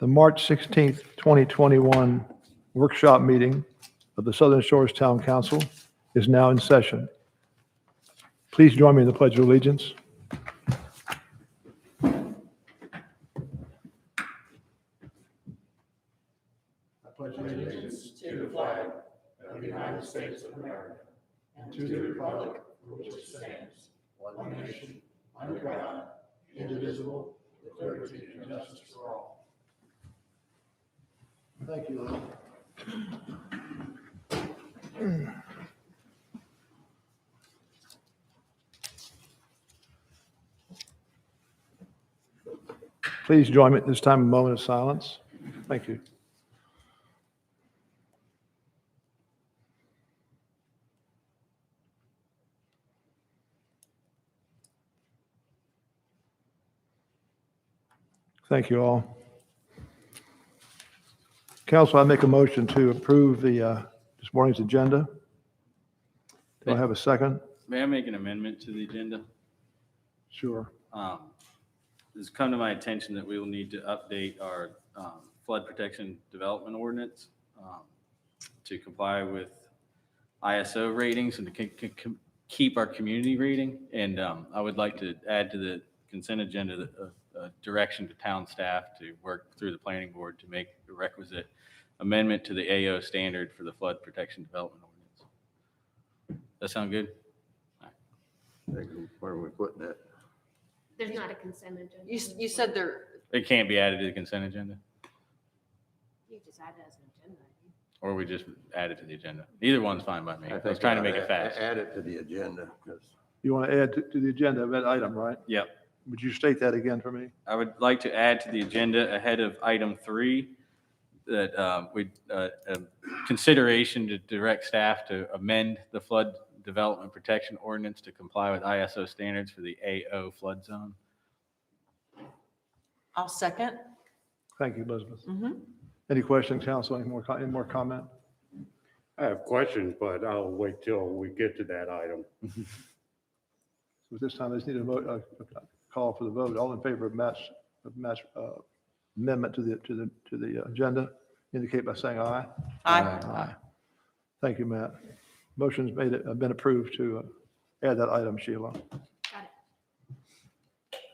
The March 16th, 2021 workshop meeting of the Southern Shores Town Council is now in session. Please join me in the Pledge of Allegiance. Pledge allegiance to the flag of the United States of America and to the republic for which it stands, one nation, under God, indivisible, with liberty and justice for all. Thank you, Lynn. Please join me at this time, a moment of silence. Thank you. Thank you all. Council, I make a motion to approve the this morning's agenda. Do I have a second? May I make an amendment to the agenda? Sure. It's come to my attention that we will need to update our flood protection development ordinance to comply with ISO ratings and to keep our community rating. And I would like to add to the consent agenda direction to town staff to work through the planning board to make the requisite amendment to the AO standard for the flood protection development ordinance. That sound good? Where are we putting that? There's not a consent agenda. You said there, It can't be added to the consent agenda, You just add it as an agenda. or we just add it to the agenda. Either one's fine by me. I was trying to make it fast. Add it to the agenda, because You want to add to the agenda of that item, right? Yep. Would you state that again for me? I would like to add to the agenda ahead of item 3 that consideration to direct staff to amend the flood development protection ordinance to comply with ISO standards for the AO flood zone. I'll second. Thank you, Elizabeth. Mhm. Any questions, council? Any more comment? I have questions, but I'll wait till we get to that item. So at this time, I just need a vote, a call for the vote. All in favor of Matt's amendment to the agenda, indicate by saying aye. Aye. Thank you, Matt. Motion's been approved to add that item, Sheila. Got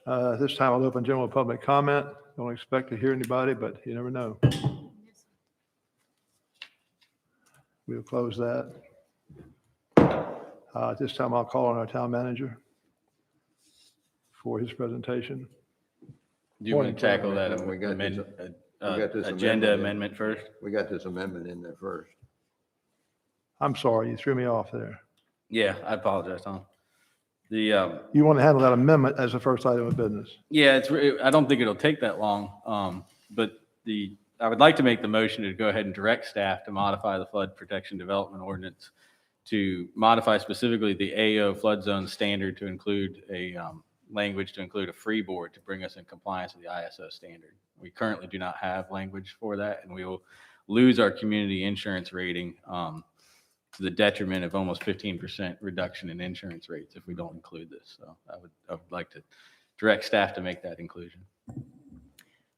it. At this time, I'll open general public comment. Don't expect to hear anybody, but you never know. We'll close that. At this time, I'll call on our town manager for his presentation. Do you want to tackle that We got this- agenda amendment first? we got this amendment in there first. I'm sorry, you threw me off there. Yeah, I apologize, Tom. The, You want to handle that amendment as the first item of business? yeah, I don't think it'll take that long. But I would like to make the motion to go ahead and direct staff to modify the flood protection development ordinance to modify specifically the AO flood zone standard to include a language to include a freeboard to bring us in compliance with the ISO standard. We currently do not have language for that, and we will lose our community insurance rating to the detriment of almost 15% reduction in insurance rates if we don't include this. So I would like to direct staff to make that inclusion. Is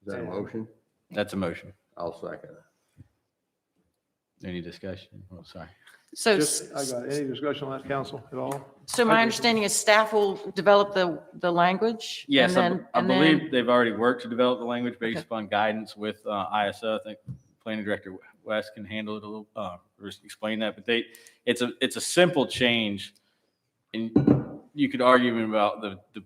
that a motion? That's a motion. I'll second it. Any discussion? Oh, sorry. So, I got it. Any discussion on that, council, at all? so my understanding is staff will develop the language? Yes, and then- I and then- believe they've already worked to develop the language based upon guidance with ISO. I think Planning Director West can handle it a little, or explain that. But it's a simple change, and you could argue about the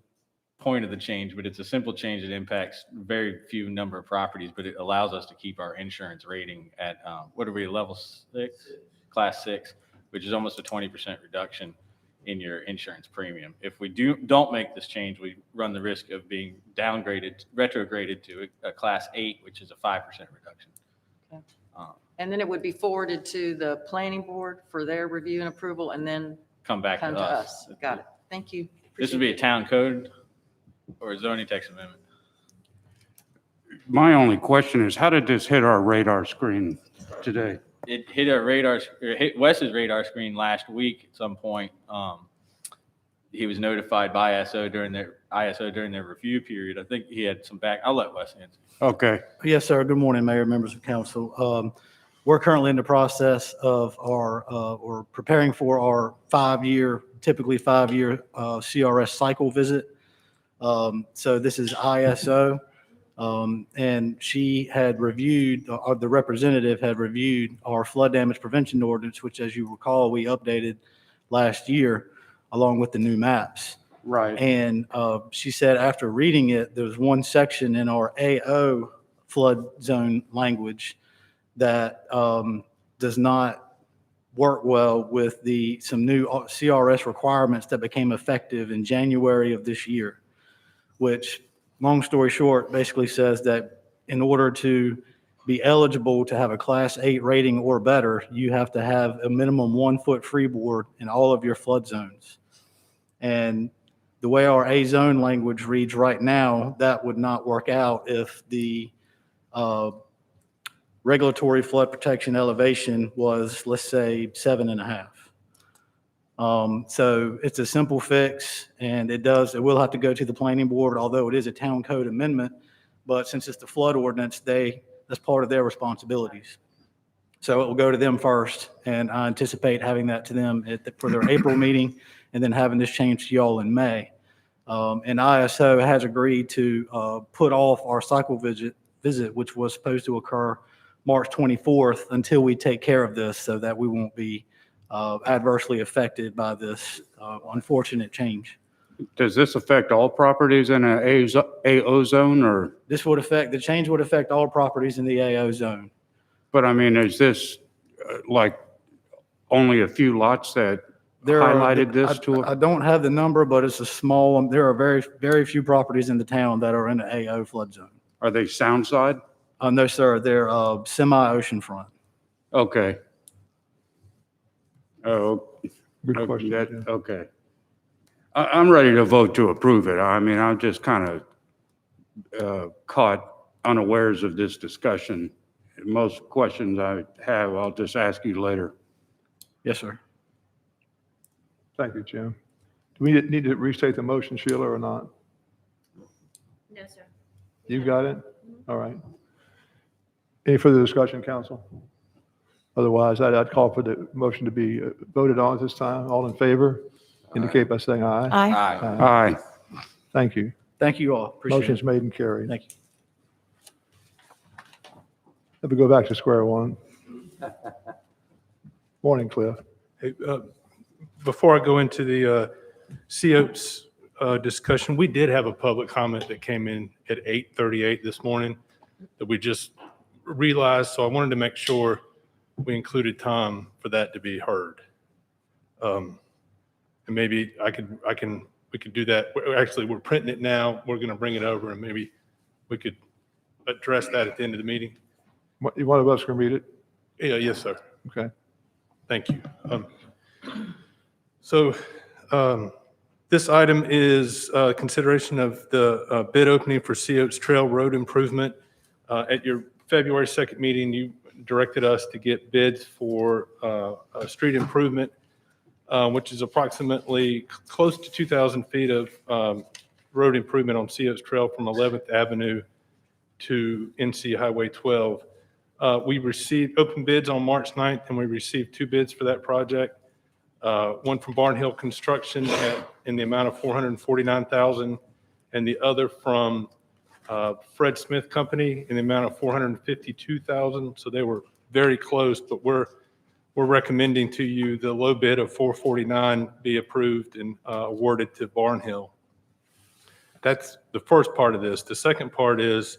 point of the change, but it's a simple change that impacts very few number of properties, but it allows us to keep our insurance rating at, what are we, level 6, class 6, which is almost a 20% reduction in your insurance premium. If we don't make this change, we run the risk of being retrograded to a class 8, which is a 5% reduction. Okay. And then it would be forwarded to the planning board for their review and approval, and then Come back come to to us. us. Got it. Thank you. This would be a town code or a zoning text amendment. My only question is, how did this hit our radar screen today? It hit our radar, or hit Wes's radar screen last week at some point. he was notified by ISO during their review period. I think he had some back. I'll let Wes answer. Okay. Yes, sir. Good morning, Mayor, members of council. We're currently in the process of or preparing for our typically 5-year CRS cycle visit. So this is ISO. And she had reviewed, or the representative had reviewed our flood damage prevention ordinance, which, as you recall, we updated last year along with the new maps. Right. And she said after reading it, there's one section in our AO flood zone language that does not work well with some new CRS requirements that became effective in January of this year, which, long story short, basically says that in order to be eligible to have a Class 8 rating or better, you have to have a minimum 1-foot freeboard in all of your flood zones. And the way our A zone language reads right now, that would not work out if the regulatory flood protection elevation was, let's say, 7.5. So it's a simple fix, and it will have to go to the planning board, although it is a town code amendment. But since it's the flood ordinance, that's part of their responsibilities. So it will go to them first, and I anticipate having that to them for their April meeting, and then having this changed to y'all in May. And ISO has agreed to put off our cycle visit, which was supposed to occur March 24th, until we take care of this, so that we won't be adversely affected by this unfortunate change. Does this affect all properties in an AO zone or, The change would affect all properties in the AO zone. but I mean, is this like only a few lots that highlighted this to? I don't have the number, but it's a small, there are very, very few properties in the town that are in the AO flood zone. Are they sound side? No, sir, they're semi-ocean front. Okay. Oh, Good okay, question. Jim. okay. I'm ready to vote to approve it. I mean, I'm just kind of caught unawares of this discussion. Most questions I have, I'll just ask you later. Yes, sir. Thank you, Jim. Do we need to restate the motion, Sheila, or not? No, sir. You got it? All right. Any further discussion, council? Otherwise, I'd call for the motion to be voted on at this time. All in favor, indicate by saying aye. Aye. Aye. Aye. Thank you. Thank you all. Appreciate Motion's it. made and carried. Thank you. Let me go back to square one. Morning, Cliff. Hey, before I go into the COATS discussion, we did have a public comment that came in at 8:38 this morning that we just realized, so I wanted to make sure we included time for that to be heard. And maybe we could do that. Actually, we're printing it now. We're going to bring it over, and maybe we could address that at the end of the meeting. One of us can read it? Yeah, yes, sir. Okay. Thank you. So this item is consideration of the bid opening for COATS Trail Road Improvement. At your February 2nd meeting, you directed us to get bids for a street improvement, which is approximately close to 2,000 feet of road improvement on COATS Trail from 11th Avenue to NC Highway 12. We received open bids on March 9th, and we received 2 bids for that project. One from Barnhill Construction in the amount of $449,000, and the other from Fred Smith Company in the amount of $452,000. So they were very close, but we're recommending to you the low bid of $449 be approved and awarded to Barnhill. That's the first part of this. The second part is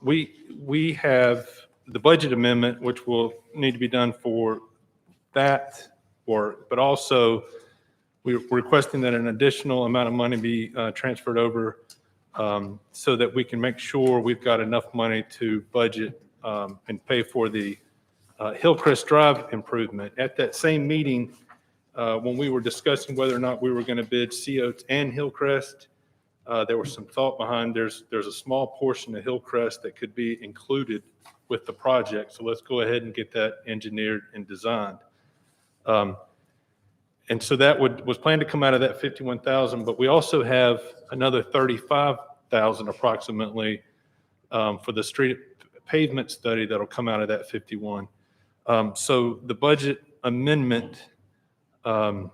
we have the budget amendment, which will need to be done for that work, but also we're requesting that an additional amount of money be transferred over so that we can make sure we've got enough money to budget and pay for the Hillcrest Drive improvement. At that same meeting, when we were discussing whether or not we were going to bid COATS and Hillcrest, there was some thought behind there's a small portion of Hillcrest that could be included with the project. So let's go ahead and get that engineered and designed. And so that was planned to come out of that 51,000, but we also have another 35,000 approximately for the street pavement study that'll come out of that 51. So the budget amendment, let's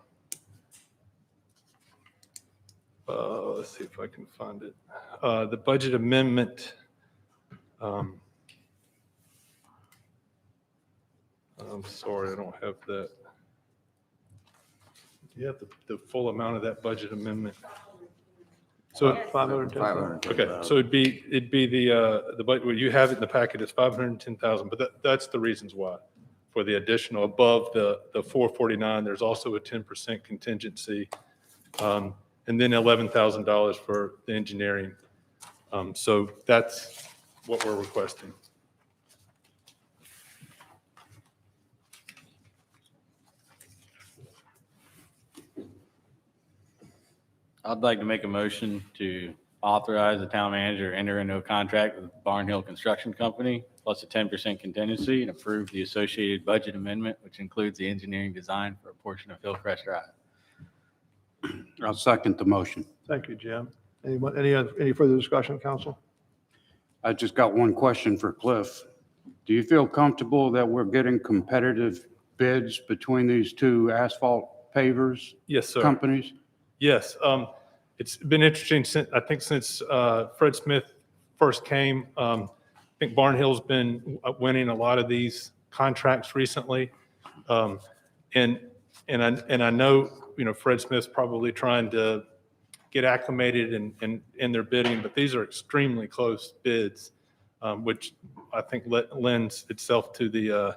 see if I can find it. The budget amendment, I'm sorry, I don't have that. You have the full amount of that budget amendment. So, 510,000. okay, so it'd be the budget, well, you have it in the packet, it's 510,000, but that's the reasons why. For the additional above the 449, there's also a 10% contingency, and then $11,000 for the engineering. So that's what we're requesting. I'd like to make a motion to authorize the town manager to enter into a contract with Barnhill Construction Company plus a 10% contingency and approve the associated budget amendment, which includes the engineering design for a portion of Hillcrest Drive. I'll second the motion. Thank you, Jim. Any further discussion, council? I just got one question for Cliff. Do you feel comfortable that we're getting competitive bids between these two asphalt pavers Yes, sir. companies? Yes, it's been interesting since Fred Smith first came. I think Barnhill's been winning a lot of these contracts recently. And I know, Fred Smith's probably trying to get acclimated in their bidding, but these are extremely close bids, which I think lends itself to the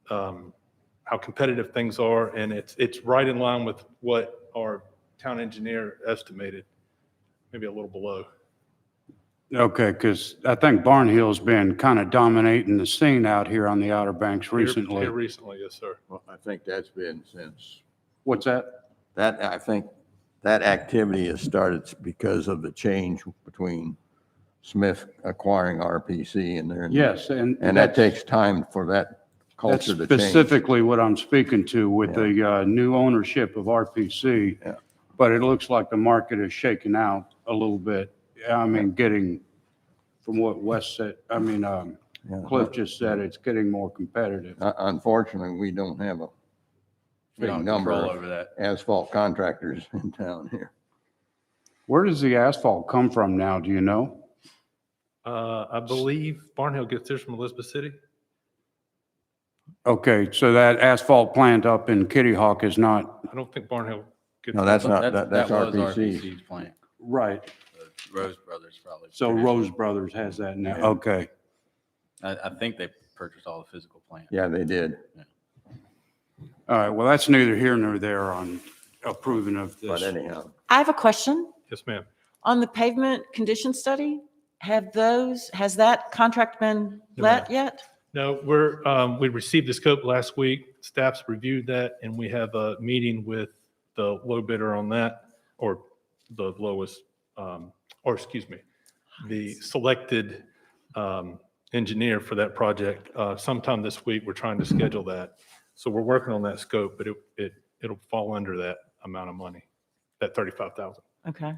how competitive things are. And it's right in line with what our town engineer estimated, maybe a little below. Okay, because I think Barnhill's been kind of dominating the scene out here on the Outer Banks recently. Here recently, yes, sir. Well, I think that's been since, What's that? I think that activity has started because of the change between Smith acquiring RPC and their. Yes, and And that that's- takes time for that That's culture to change. specifically what I'm speaking to with the new ownership of RPC. Yeah. But it looks like the market is shaking out a little bit. I mean, getting from what Wes said, Yeah. Cliff just said, it's getting more competitive. Unfortunately, we don't have a We big don't have number control of over that. asphalt contractors in town here. Where does the asphalt come from now? Do you know? I believe Barnhill gets theirs from Elizabeth City. Okay, so that asphalt plant up in Kitty Hawk is not, I don't think Barnhill gets. No, that's not, That that's was RPC's. RPC's plant. right. Rose Brothers probably. So produced it. Rose Brothers has that now. Yeah. Okay. I think they purchased all the physical plant. Yeah, they did. All right, well, that's neither here nor there on approving of But this. anyhow, I have a question. Yes, ma'am. On the pavement condition study, has that contract been No, let yet? No, we received the scope last week. Staff's reviewed that, and we have a meeting with the low bidder on that, or the lowest, the selected engineer for that project. Sometime this week, we're trying to schedule that. So we're working on that scope, but it'll fall under that amount of money, that 35,000. Okay.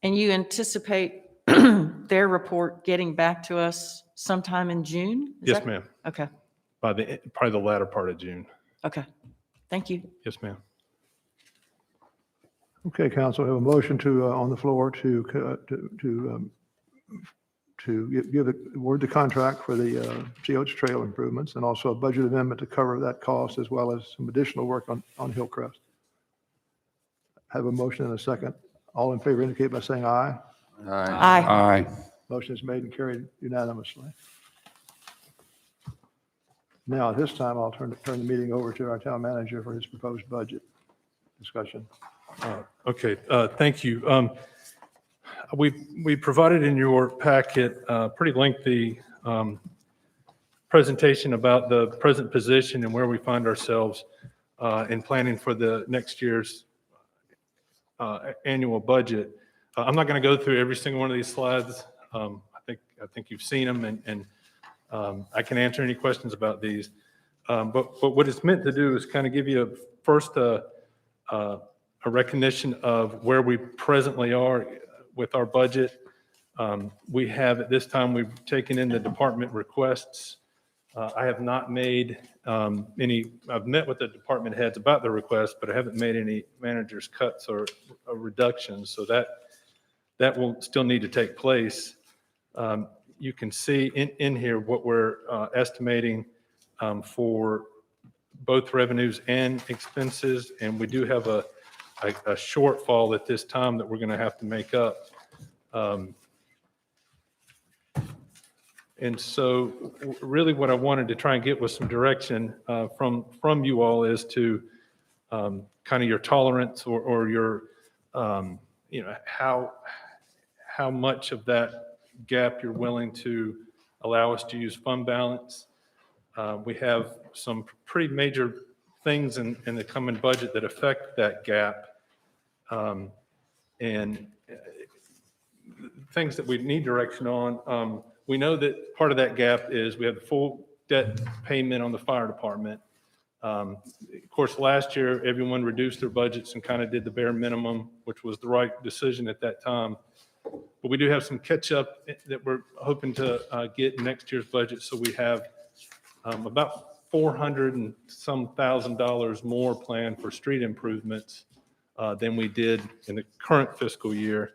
And you anticipate their report getting back to us sometime in June? Is Yes, that- ma'am. Okay, By probably the latter part of June. okay. Thank you. Yes, ma'am. Okay, council, we have a motion on the floor to award the contract for the CO's trail improvements and also a budget amendment to cover that cost as well as some additional work on Hillcrest. Have a motion and a second. All in favor indicate by saying aye. all right. Aye. Aye. Motion is made and carried unanimously. Now, at this time, I'll turn the meeting over to our town manager for his proposed budget discussion. Okay, thank you. We provided in your packet a pretty lengthy presentation about the present position and where we find ourselves in planning for the next year's annual budget. I'm not going to go through every single one of these slides. I think you've seen them, and I can answer any questions about these. But what it's meant to do is kind of give you first a recognition of where we presently are with our budget. We have, at this time, we've taken in the department requests. I have not made I've met with the department heads about the request, but I haven't made any managers' cuts or reductions, so that will still need to take place. You can see in here what we're estimating for both revenues and expenses, and we do have a shortfall at this time that we're going to have to make up. And so really what I wanted to try and get was some direction from you all as to kind of your tolerance or your, how much of that gap you're willing to allow us to use fund balance. We have some pretty major things in the coming budget that affect that gap. And things that we need direction on. We know that part of that gap is we have the full debt payment on the fire department. Of course, last year, everyone reduced their budgets and kind of did the bare minimum, which was the right decision at that time. But we do have some catch up that we're hoping to get in next year's budget. So we have about $400 and some thousand more planned for street improvements than we did in the current fiscal year.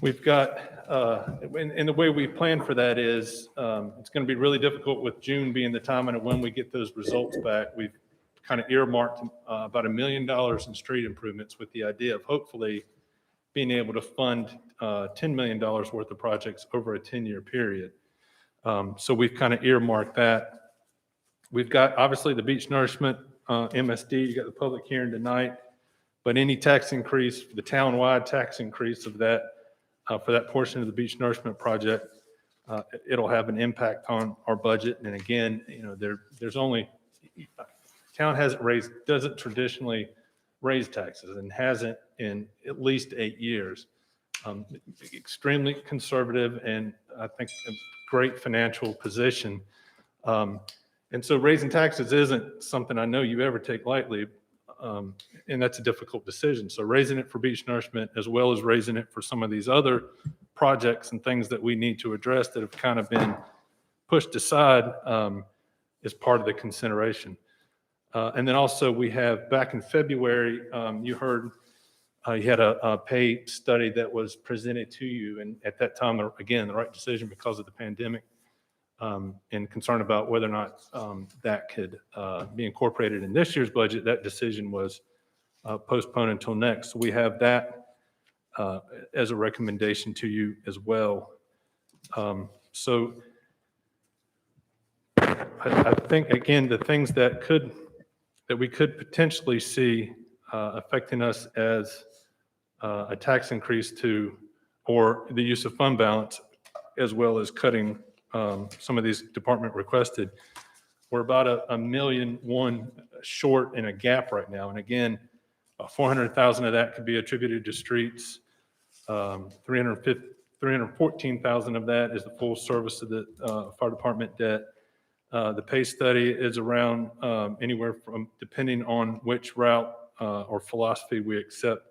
We've got, and the way we plan for that is, it's going to be really difficult with June being the time and when we get those results back. We've kind of earmarked about $1 million in street improvements with the idea of hopefully being able to fund $10 million worth of projects over a 10-year period. So we've kind of earmarked that. We've got obviously the beach nourishment, MSD, you got the public hearing tonight, but any tax increase, the town-wide tax increase of that, for that portion of the beach nourishment project, it'll have an impact on our budget. And again, there's only, town doesn't traditionally raise taxes and hasn't in at least 8 years. Extremely conservative and I think a great financial position. And so raising taxes isn't something I know you ever take lightly. And that's a difficult decision. So raising it for beach nourishment as well as raising it for some of these other projects and things that we need to address that have kind of been pushed aside is part of the consideration. And then also we have back in February, you heard you had a pay study that was presented to you. And at that time, again, the right decision because of the pandemic and concern about whether or not that could be incorporated in this year's budget. That decision was postponed until next. So we have that as a recommendation to you as well. So I think, again, the things that we could potentially see affecting us as a tax increase or the use of fund balance, as well as cutting some of these department requested. We're about $1.1 million short in a gap right now. And again, 400,000 of that could be attributed to streets. 314,000 of that is the full service of the fire department debt. The pay study is around anywhere from, depending on which route or philosophy we accept,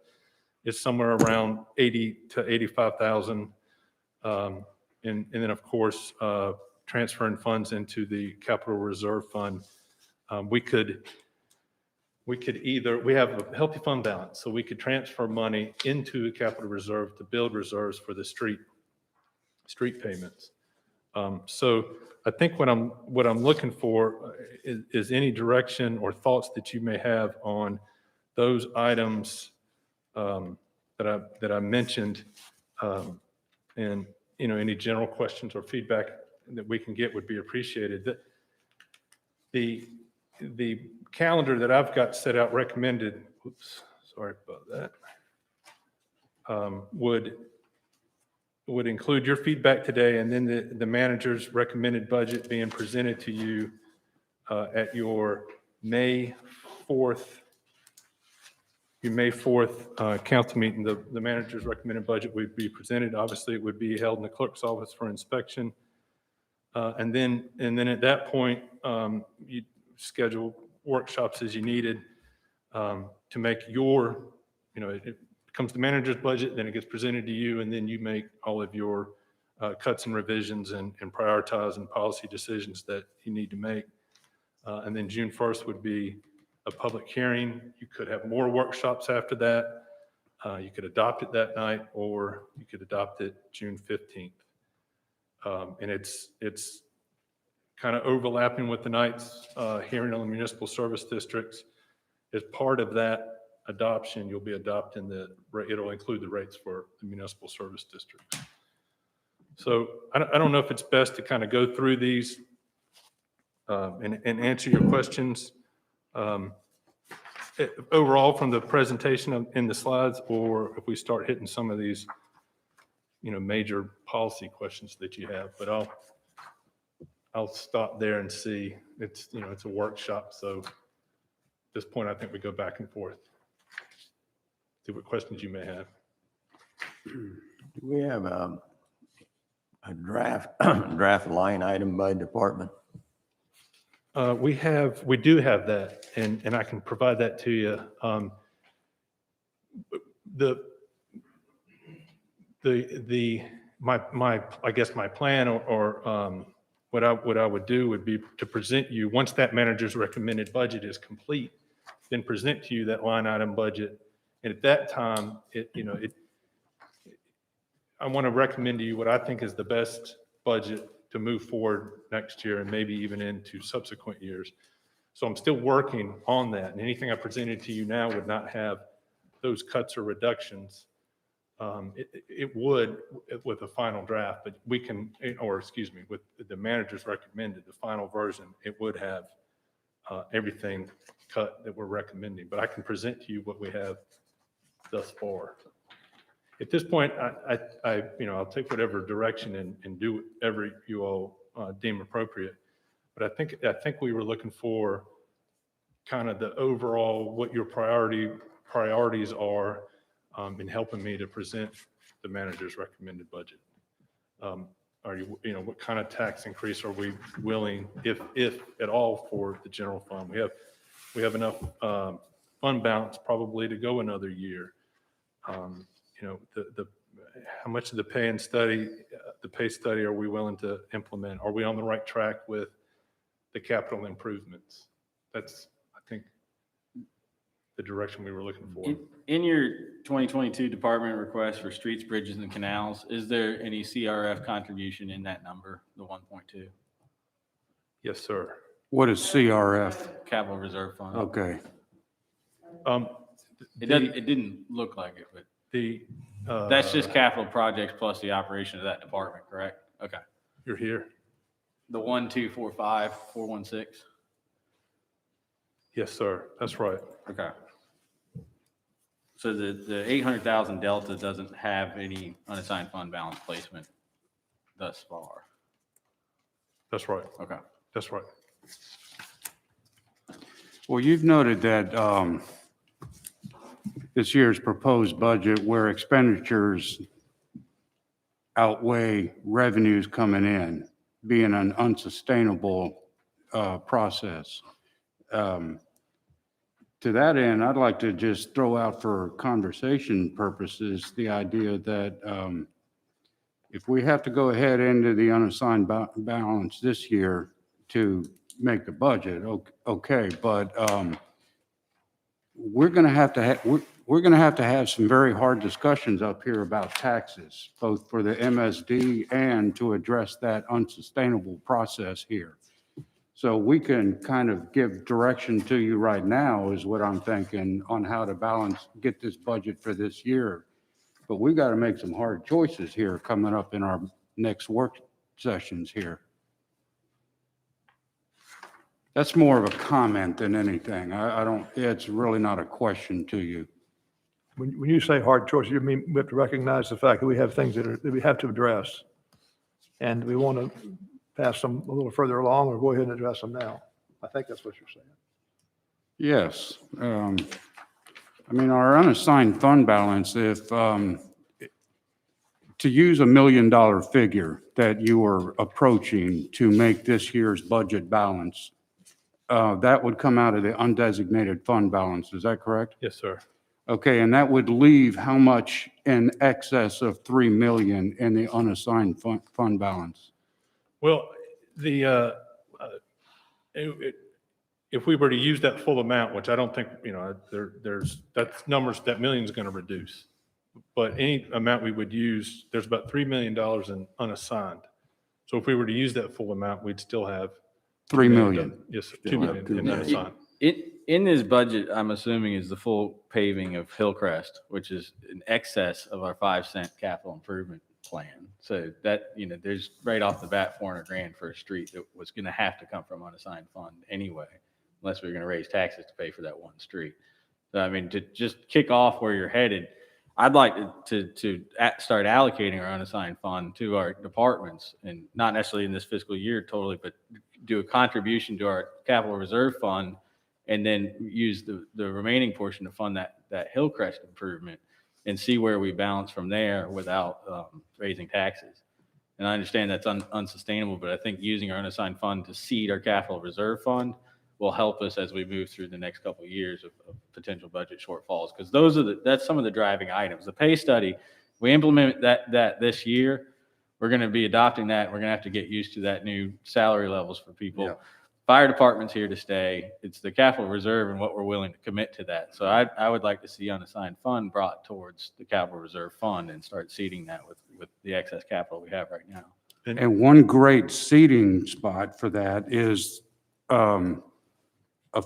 is somewhere around 80 to 85,000. And then, of course, transferring funds into the capital reserve fund. We have a healthy fund balance, so we could transfer money into the capital reserve to build reserves for the street payments. So I think what I'm looking for is any direction or thoughts that you may have on those items that I mentioned, and any general questions or feedback that we can get would be appreciated. The calendar that I've got set out recommended, sorry about that, would include your feedback today and then the manager's recommended budget being presented to you at your May 4th council meeting. The manager's recommended budget would be presented. Obviously, it would be held in the clerk's office for inspection. And then at that point, you schedule workshops as you needed to make your, it comes to manager's budget, then it gets presented to you, and then you make all of your cuts and revisions and prioritize and policy decisions that you need to make. And then June 1st would be a public hearing. You could have more workshops after that. You could adopt it that night, or you could adopt it June 15th. And it's kind of overlapping with tonight's hearing on the municipal service districts. As part of that adoption, you'll be adopting it'll include the rates for the municipal service districts. So I don't know if it's best to kind of go through these and answer your questions overall from the presentation in the slides, or if we start hitting some of these, major policy questions that you have. But I'll stop there and see. It's a workshop, so at this point, I think we go back and forth. See what questions you may have. Do we have a draft line item by department? We do have that, and I can provide that to you. I guess my plan or what I would do would be to present you, once that manager's recommended budget is complete, then present to you that line item budget. And at that time, I want to recommend to you what I think is the best budget to move forward next year and maybe even into subsequent years. So I'm still working on that, and anything I presented to you now would not have those cuts or reductions. It would with the final draft, but with the manager's recommended, the final version, it would have everything cut that we're recommending. But I can present to you what we have thus far. At this point, I'll take whatever direction and do whatever you all deem appropriate. But I think we were looking for kind of the overall, what your priorities are in helping me to present the manager's recommended budget. What kind of tax increase are we willing, if at all, for the general fund? We have enough fund balance probably to go another year. How much of the pay study are we willing to implement? Are we on the right track with the capital improvements? That's, I think, the direction we were looking for. In your 2022 department request for streets, bridges, and canals, is there any CRF contribution in that number, the 1.2? Yes, sir. What is CRF? Capital Reserve Fund? Okay. It didn't look like it, but that's just capital projects plus the operation of that department, correct? Okay. You're here? The 1,245,416? Yes, sir. That's right. Okay. So the 800,000 delta doesn't have any unassigned fund balance placement thus far? That's right. Okay. That's right. Well, you've noted that this year's proposed budget, where expenditures outweigh revenues coming in, being an unsustainable process. To that end, I'd like to just throw out for conversation purposes the idea that if we have to go ahead into the unassigned balance this year to make the budget, okay, but we're going to have to have some very hard discussions up here about taxes, both for the MSD and to address that unsustainable process here. So we can kind of give direction to you right now is what I'm thinking on how to get this budget for this year. But we got to make some hard choices here coming up in our next work sessions here. That's more of a comment than anything. It's really not a question to you. When you say hard choices, you mean we have to recognize the fact that we have things that we have to address. And we want to pass them a little further along or go ahead and address them now. I think that's what you're saying. Yes. Our unassigned fund balance, if to use $1 million figure that you are approaching to make this year's budget balance, that would come out of the undesignated fund balance, is that correct? Yes, sir. Okay, and that would leave how much in excess of 3 million in the unassigned fund balance? Well, if we were to use that full amount, which I don't think, that million's going to reduce. But any amount we would use, there's about $3 million in unassigned. So if we were to use that full amount, we'd still have. 3 million. Yes, sir, Still 2 have million 2 in million. unassigned. In this budget, I'm assuming is the full paving of Hillcrest, which is in excess of our 5-cent capital improvement plan. So that, there's right off the bat, 400 grand for a street that was going to have to come from unassigned fund anyway, unless we were going to raise taxes to pay for that one street. So, I mean, to just kick off where you're headed, I'd like to start allocating our unassigned fund to our departments, and not necessarily in this fiscal year totally, but do a contribution to our capital reserve fund, and then use the remaining portion to fund that Hillcrest improvement, and see where we balance from there without raising taxes. And I understand that's unsustainable, but I think using our unassigned fund to seed our capital reserve fund will help us as we move through the next couple of years of potential budget shortfalls, because that's some of the driving items. The pay study, we implement that this year. We're going to be adopting that. We're going to have to get used to that new salary levels for people. Yeah. Fire department's here to stay. It's the capital reserve and what we're willing to commit to that. So I would like to see unassigned fund brought towards the capital reserve fund and start seeding that with the excess capital we have right now. And one great seating spot for that is a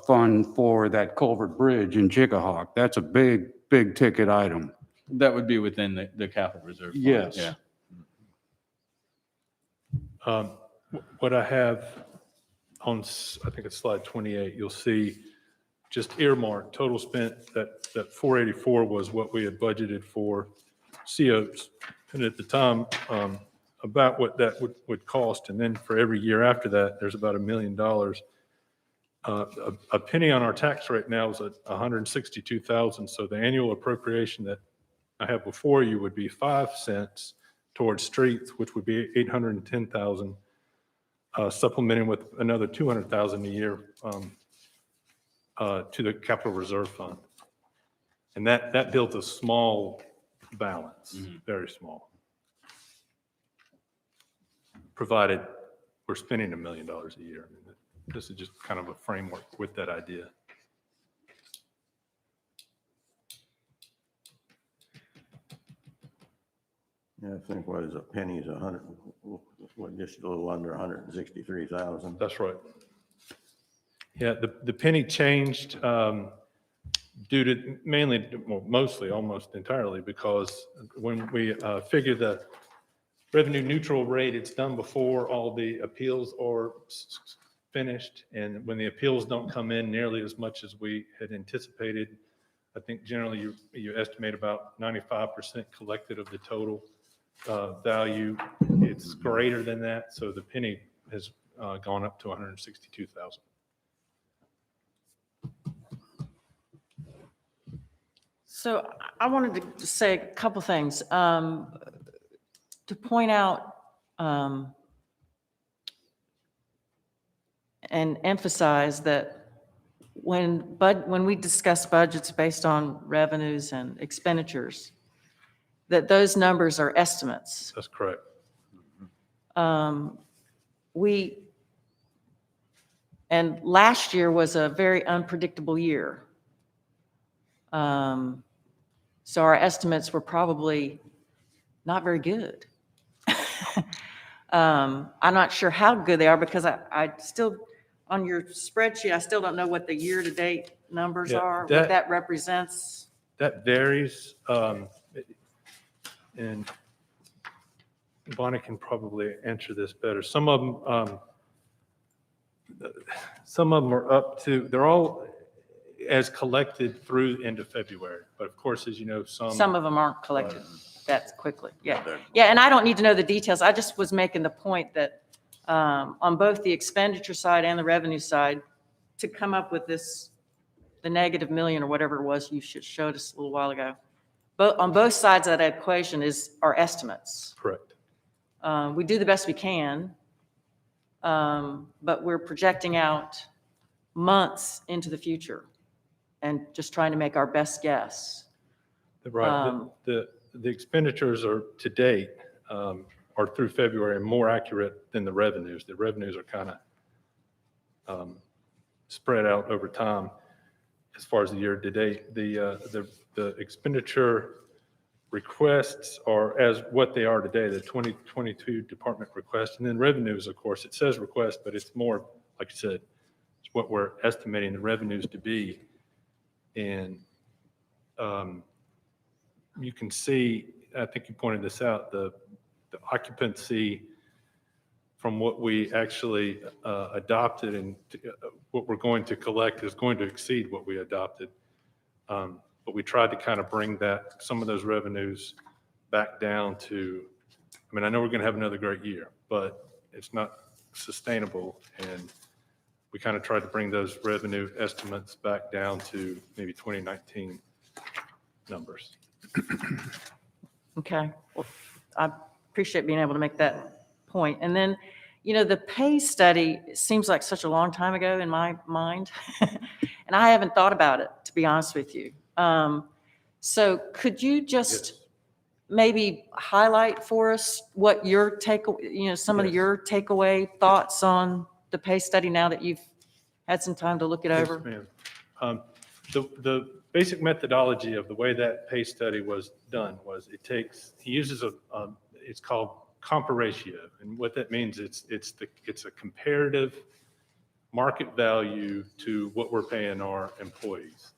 fund for that culvert bridge in Chickahawk. That's a big ticket item. That would be within the capital reserve fund. Yes. Yeah. What I have on, I think it's slide 28, you'll see just earmarked total spent, that 484 was what we had budgeted for COs. And at the time, about what that would cost. And then for every year after that, there's about $1 million. A penny on our tax rate now is at 162,000. So the annual appropriation that I have before you would be 5 cents towards streets, which would be 810,000, supplementing with another 200,000 a year to the capital reserve fund. And that builds a small balance, very small, provided we're spending $1 million a year. I mean, this is just kind of a framework with that idea. Yeah, I think what is a penny is 100, just a little under 163,000. That's right. Yeah, the penny changed due to mainly, well, mostly, almost entirely, because when we figure the revenue neutral rate, it's done before all the appeals are finished. And when the appeals don't come in nearly as much as we had anticipated, I think generally you estimate about 95% collected of the total value. It's greater than that, so the penny has gone up to 162,000. So I wanted to say a couple things. To point out and emphasize that when we discuss budgets based on revenues and expenditures, that those numbers are estimates. That's correct. And last year was a very unpredictable year. So our estimates were probably not very good. I'm not sure how good they are, because I still, on your spreadsheet, I still don't know what the year-to-date numbers Yeah, are, what that represents. That varies, and Bonnie can probably answer this better. Some of them are up to, they're all as collected through the end of February. But of course, as you know, Some of them aren't collected that quickly. Yeah. Yeah, and I don't need to know the details. I just was making the point that on both the expenditure side and the revenue side, to come up with this, the -1 million or whatever it was you showed us a little while ago, but on both sides of that equation is our estimates. correct. We do the best we can, but we're projecting out months into the future and just trying to make our best guess. Right. The expenditures are to date, are through February, more accurate than the revenues. The revenues are kind of spread out over time as far as the year to date. The expenditure requests are as what they are today, the 2022 department request. And then revenues, of course, it says request, but it's more, like I said, it's what we're estimating the revenues to be. And you can see, I think you pointed this out, the occupancy from what we actually adopted and what we're going to collect is going to exceed what we adopted. But we tried to kind of bring some of those revenues back down to, I mean, I know we're going to have another great year, but it's not sustainable. And we kind of tried to bring those revenue estimates back down to maybe 2019 numbers. Okay, well, I appreciate being able to make that point. And then, you know, the pay study seems like such a long time ago in my mind, and I haven't thought about it, to be honest with you. So could you just maybe highlight for us what your some of your takeaway thoughts on the pay study now that you've had some time to look it over? Yes, ma'am. The basic methodology of the way that pay study was done was he uses it's called comparatio. And what that means, it's a comparative market value to what we're paying our employees.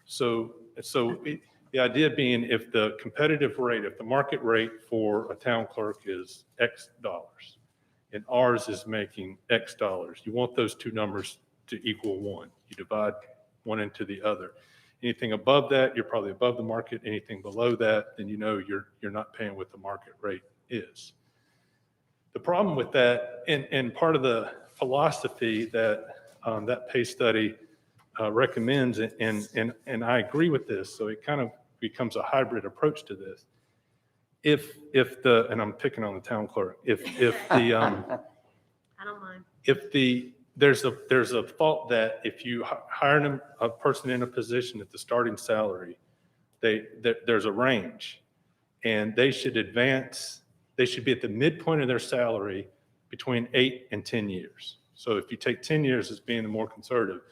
So the idea being, if the competitive rate, if the market rate for a town clerk is X dollars and ours is making X dollars, you want those two numbers to equal one. You divide one into the other. Anything above that, you're probably above the market. Anything below that, then you know you're not paying what the market rate is. The problem with that, and part of the philosophy that that pay study recommends, and I agree with this, so it kind of becomes a hybrid approach to this. And I'm picking on the town clerk, if the I don't mind. there's a thought that if you hire a person in a position at the starting salary, there's a range, and they should be at the midpoint of their salary between 8 and 10 years. So if you take 10 years as being the more conservative,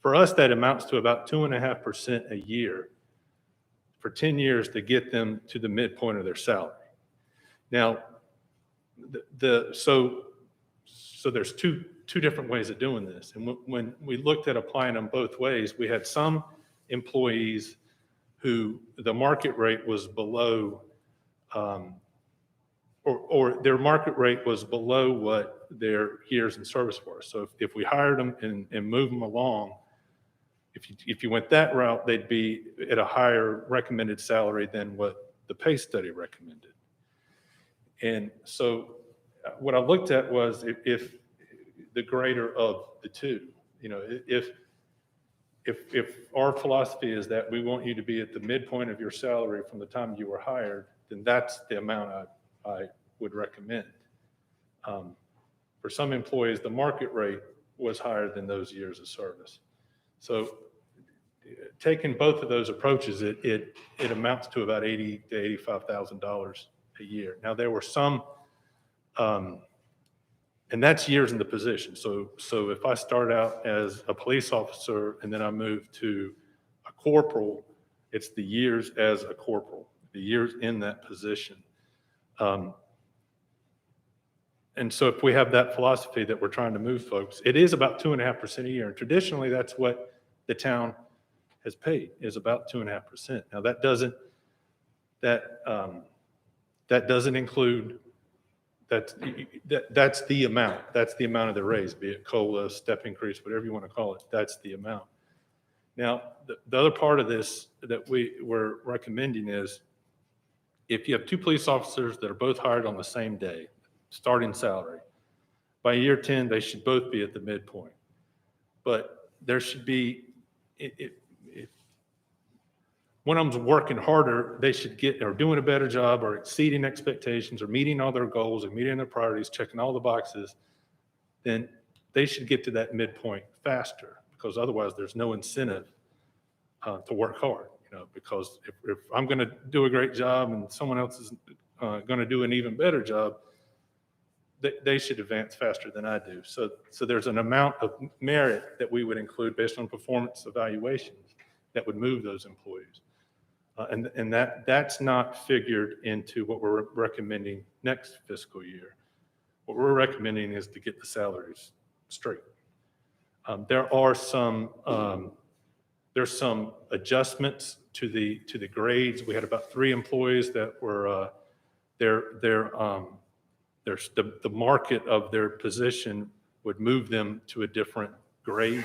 for us, that amounts to about 2.5% a year for 10 years to get them to the midpoint of their salary. Now, so there's two different ways of doing this. And when we looked at applying them both ways, we had some employees who the market rate was below, or their market rate was below what their years in service were. So if we hired them and moved them along, if you went that route, they'd be at a higher recommended salary than what the pay study recommended. And so what I looked at was if the greater of the two, you know, if our philosophy is that we want you to be at the midpoint of your salary from the time you were hired, then that's the amount I would recommend. For some employees, the market rate was higher than those years of service. So taking both of those approaches, it amounts to about $80,000 to $85,000 a year. Now, there were some, and that's years in the position. So if I start out as a police officer and then I move to a corporal, it's the years as a corporal, the years in that position. And so if we have that philosophy that we're trying to move folks, it is about 2.5% a year. And traditionally, that's what the town has paid, is about 2.5%. Now, that doesn't include, that's the amount. That's the amount of the raise, be it COLA, step increase, whatever you want to call it. That's the amount. Now, the other part of this that we're recommending is if you have two police officers that are both hired on the same day, starting salary, by year 10, they should both be at the midpoint. But there should be, if one of them's working harder, they should get, or doing a better job, or exceeding expectations, or meeting all their goals, or meeting their priorities, checking all the boxes, then they should get to that midpoint faster, because otherwise there's no incentive to work hard, because if I'm going to do a great job and someone else is going to do an even better job, they should advance faster than I do. So there's an amount of merit that we would include based on performance evaluations that would move those employees. And that's not figured into what we're recommending next fiscal year. What we're recommending is to get the salaries straight. There's some adjustments to the grades. We had about 3 employees that were the market of their position would move them to a different grade.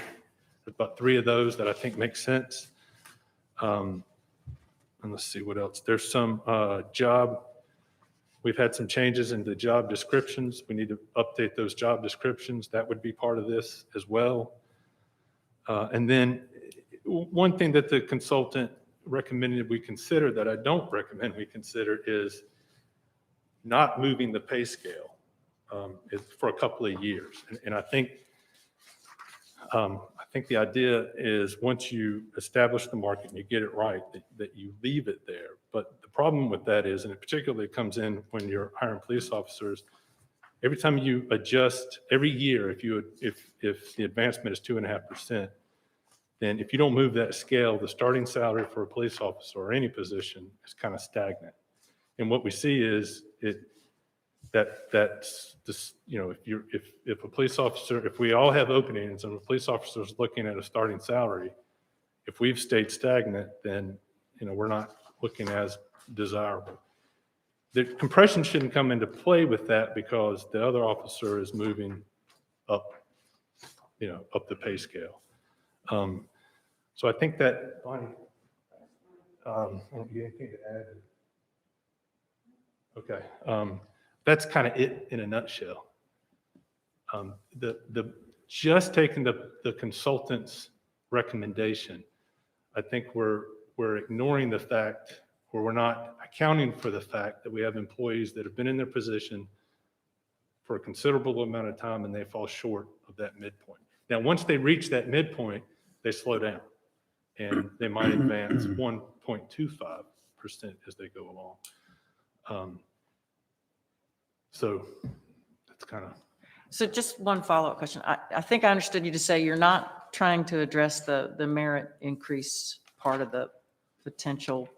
There's about 3 of those that I think make sense. And let's see what else. There's some we've had some changes in the job descriptions. We need to update those job descriptions. That would be part of this as well. And then one thing that the consultant recommended we consider that I don't recommend we consider is not moving the pay scale for a couple of years. And I think the idea is once you establish the market and you get it right, that you leave it there. But the problem with that is, and it particularly comes in when you're hiring police officers, every time you adjust, every year, if the advancement is 2.5%, then if you don't move that scale, the starting salary for a police officer or any position is kind of stagnant. And what we see is that's this, if a police officer, if we all have openings and a police officer is looking at a starting salary, if we've stayed stagnant, then we're not looking as desirable. The compression shouldn't come into play with that because the other officer is moving up, up the pay scale. So I think that, Bonnie, anything to add? Okay. That's kind of it in a nutshell. Just taking the consultant's recommendation, I think we're ignoring the fact, or we're not accounting for the fact that we have employees that have been in their position for a considerable amount of time and they fall short of that midpoint. Now, once they reach that midpoint, they slow down and they might advance 1.25% as they go along. So that's kind of. So just one follow-up question. I think I understood you to say you're not trying to address the merit increase part of the potential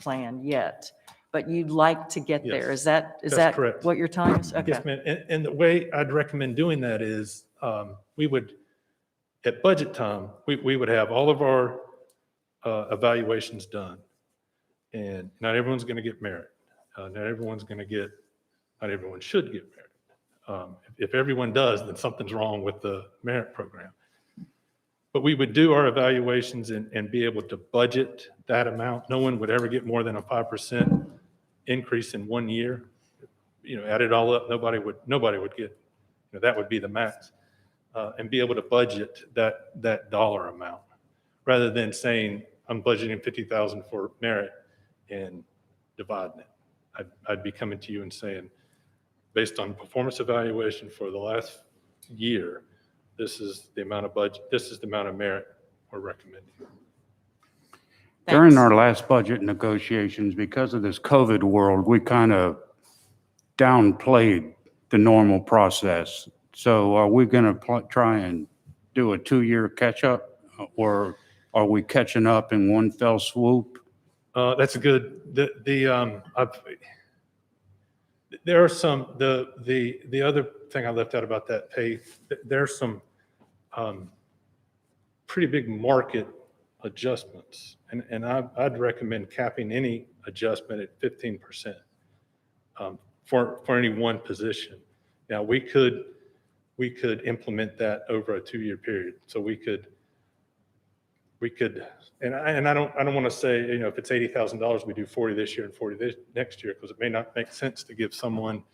plan yet, but you'd like to get there. Yes, Is that correct. what you're telling us? Okay. Yes, ma'am. And the way I'd recommend doing that is we would, at budget time, we would have all of our evaluations done. And not everyone's going to get merit. Not everyone should get merit. If everyone does, then something's wrong with the merit program. But we would do our evaluations and be able to budget that amount. No one would ever get more than a 5% increase in 1 year. Add it all up, nobody would get, that would be the max. And be able to budget that dollar amount rather than saying, I'm budgeting 50,000 for merit and dividing it. I'd be coming to you and saying, based on performance evaluation for the last year, this is the amount of budget, this is the amount of merit we're recommending. During Thanks. our last budget negotiations, because of this COVID world, we kind of downplayed the normal process. So are we going to try and do a 2-year catch-up, or are we catching up in one fell swoop? That's a good, there are some, the other thing I left out about that pay, there's some pretty big market adjustments. And I'd recommend capping any adjustment at 15% for any one position. Now, we could implement that over a 2-year period. So we could, and I don't want to say, if it's $80,000, we do 40 this year and 40 next year, because it may not make sense to give someone,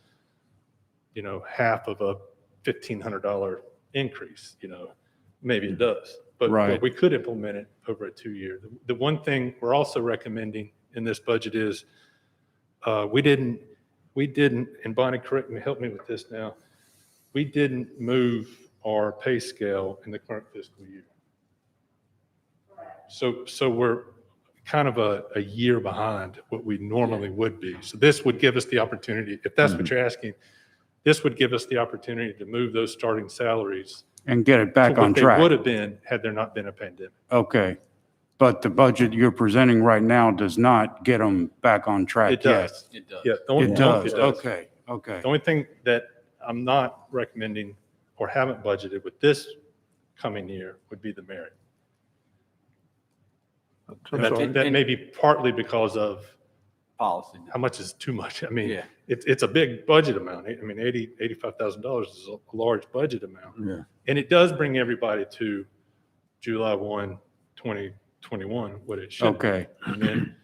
half of a $1,500 increase, maybe it does, but we could implement it over a 2-year. The one thing we're also recommending in this budget is we didn't, and Bonnie, help me with this now. We didn't move our pay scale in the current fiscal year. So we're kind of a year behind what we normally would be. So this would give us the opportunity, if that's what you're asking, this would give us the opportunity to move those starting salaries And get it to back on what they would track. have been had there not been a pandemic. Okay. But the budget you're presenting right now does not get them back on track It yet. does. It does. Yeah. the only- It does. It does. Okay. Okay. The only thing that I'm not recommending or haven't budgeted with this coming year would be the merit. I'm That sorry. that may be partly because of Policy. how much is too much. I mean, Yeah. it's a big budget amount. I mean, $85,000 is a large budget amount. Yeah. And it does bring everybody to July 1, 2021, what it should be. Okay. And then,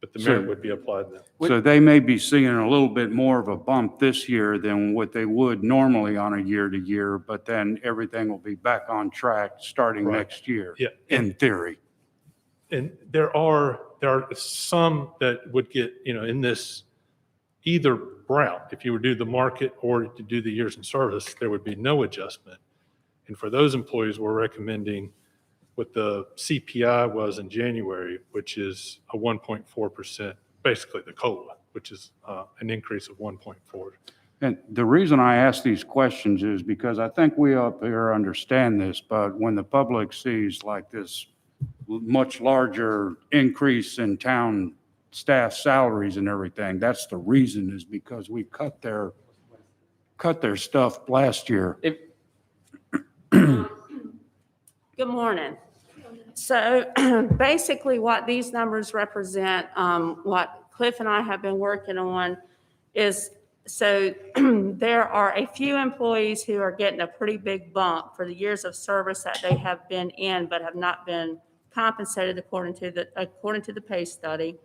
but the So- merit would be applied then. So they may be seeing a little bit more of a bump this year than what they would normally on a year to year, but then everything will be back on track starting Right. next year. Yeah. In theory. And there are some that would get, in this either route, if you would do the market or to do the years in service, there would be no adjustment. And for those employees, we're recommending what the CPI was in January, which is a 1.4%, basically the COLA, which is an increase of 1.4. And the reason I ask these questions is because I think we up here understand this, but when the public sees like this much larger increase in town staff salaries and everything, that's the reason, is because we cut their stuff last year. Good morning. So basically what these numbers represent, what Cliff and I have been working on is, so there are a few employees who are getting a pretty big bump for the years of service that they have been in, but have not been compensated according to the pay study.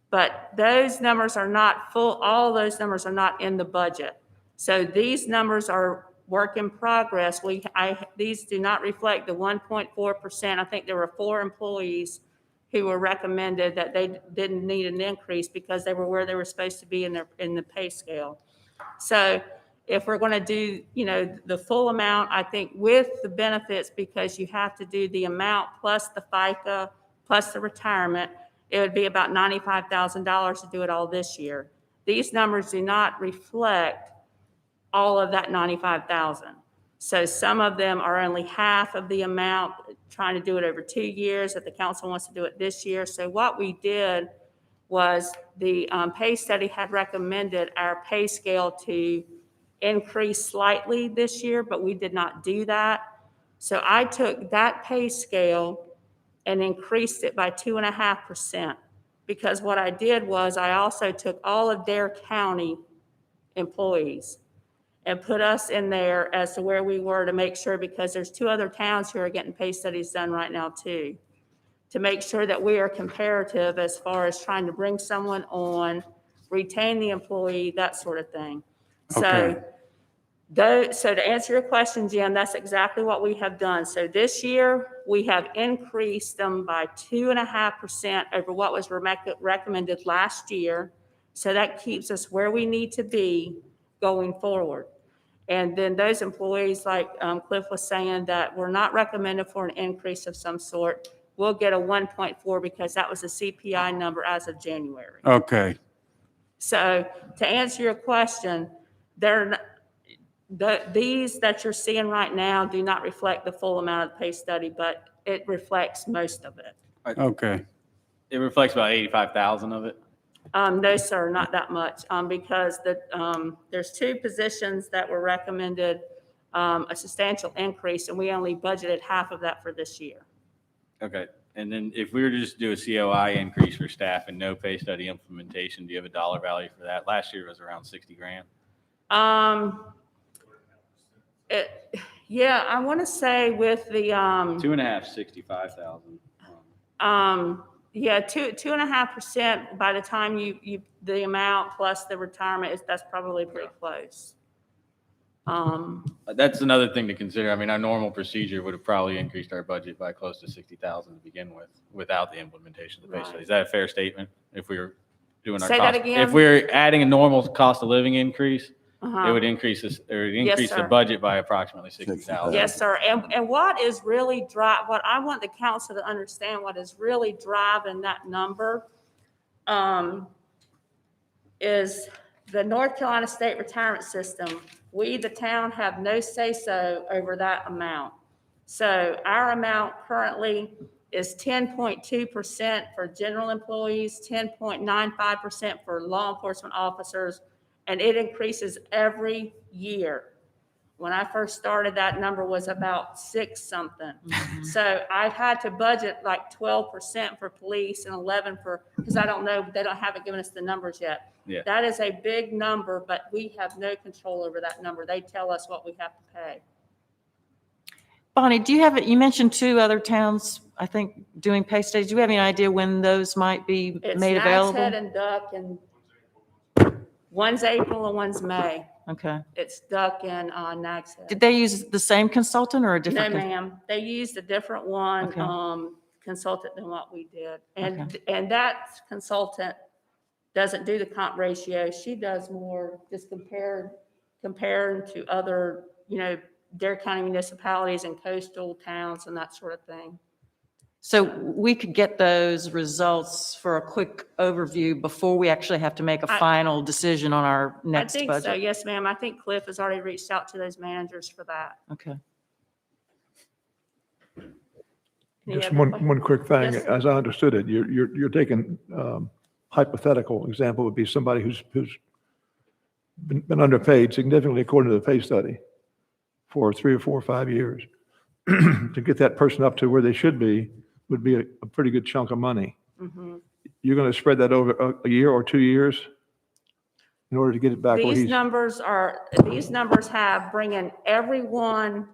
But those numbers are not full, all those numbers are not in the budget. So these numbers are work in progress. These do not reflect the 1.4%. I think there were 4 employees who were recommended that they didn't need an increase because they were where they were supposed to be in the pay scale. So if we're going to do, the full amount, I think with the benefits, because you have to do the amount plus the FICA plus the retirement, it would be about $95,000 to do it all this year. These numbers do not reflect all of that 95,000. So some of them are only half of the amount, trying to do it over 2 years, if the council wants to do it this year. So what we did was the pay study had recommended our pay scale to increase slightly this year, but we did not do that. So I took that pay scale and increased it by 2.5%, because what I did was I also took all of Dare County employees and put us in there as to where we were, to make sure, because there's 2 other towns who are getting pay studies done right now too, to make sure that we are comparative as far as trying to bring someone on, retain the employee, that sort of thing. Okay. So to answer your question, Jim, that's exactly what we have done. So this year, we have increased them by 2.5% over what was recommended last year. So that keeps us where we need to be going forward. And then those employees, like Cliff was saying, that were not recommended for an increase of some sort, will get a 1.4 because that was a CPI number as of January. Okay. So to answer your question, these that you're seeing right now do not reflect the full amount of the pay study, but it reflects most of it. Okay. It reflects about 85,000 of it. No, sir, not that much, because there's 2 positions that were recommended a substantial increase, and we only budgeted half of that for this year. Okay. And then if we were to just do a COI increase for staff and no pay study implementation, do you have a dollar value for that? Last year was around 60 grand. Yeah, I want to say with the 2.5, 65,000. yeah, 2.5% by the time you the amount plus the retirement that's probably pretty close. That's another thing to consider. I mean, our normal procedure would have probably increased our budget by close to 60,000 to begin with, without the implementation of the pay Right. study. Is that a fair statement? If we were doing our Say that cost, again? if we're adding a normal cost of living increase It would increase this, or it would Yes, increase the sir. budget by approximately 60,000. Yes, sir. And what is really what I want the council to understand, what is really driving that number, is the North Carolina State Retirement System. We, the town, have no say-so over that amount. So our amount currently is 10.2% for general employees, 10.95% for law enforcement officers, and it increases every year. When I first started, that number was about 6 something. So I've had to budget like 12% for police and 11 because I don't know, haven't given us the numbers yet. Yeah. That is a big number, but we have no control over that number. They tell us what we have to pay. Bonnie, do you have, you mentioned 2 other towns, I think, doing pay studies. Do you have any idea when those might be It's made Nags available? Head and Duck, and one's April and one's May. Okay. It's Duck and Nags Head. Did they use the same consultant or a No, different? ma'am. They used a different one, Okay. consultant than what we did. And that consultant doesn't do the comp ratio. She does more just comparing to other, Dare County municipalities and coastal towns and that sort of thing. So we could get those results for a quick overview before we actually have to make a final decision on our next I think so, budget? yes, ma'am. I think Cliff has already reached out to those managers for that. Okay. Any Just other one, questions? one quick thing. Yes. As I understood it, you're taking, hypothetical example would be somebody who's been underpaid significantly according to the pay study for 3 or 4 or 5 years. To get that person up to where they should be would be a pretty good chunk of money. Mhm. You're going to spread that over a year or 2 years in order to get it back where These he's, numbers have bringing everyone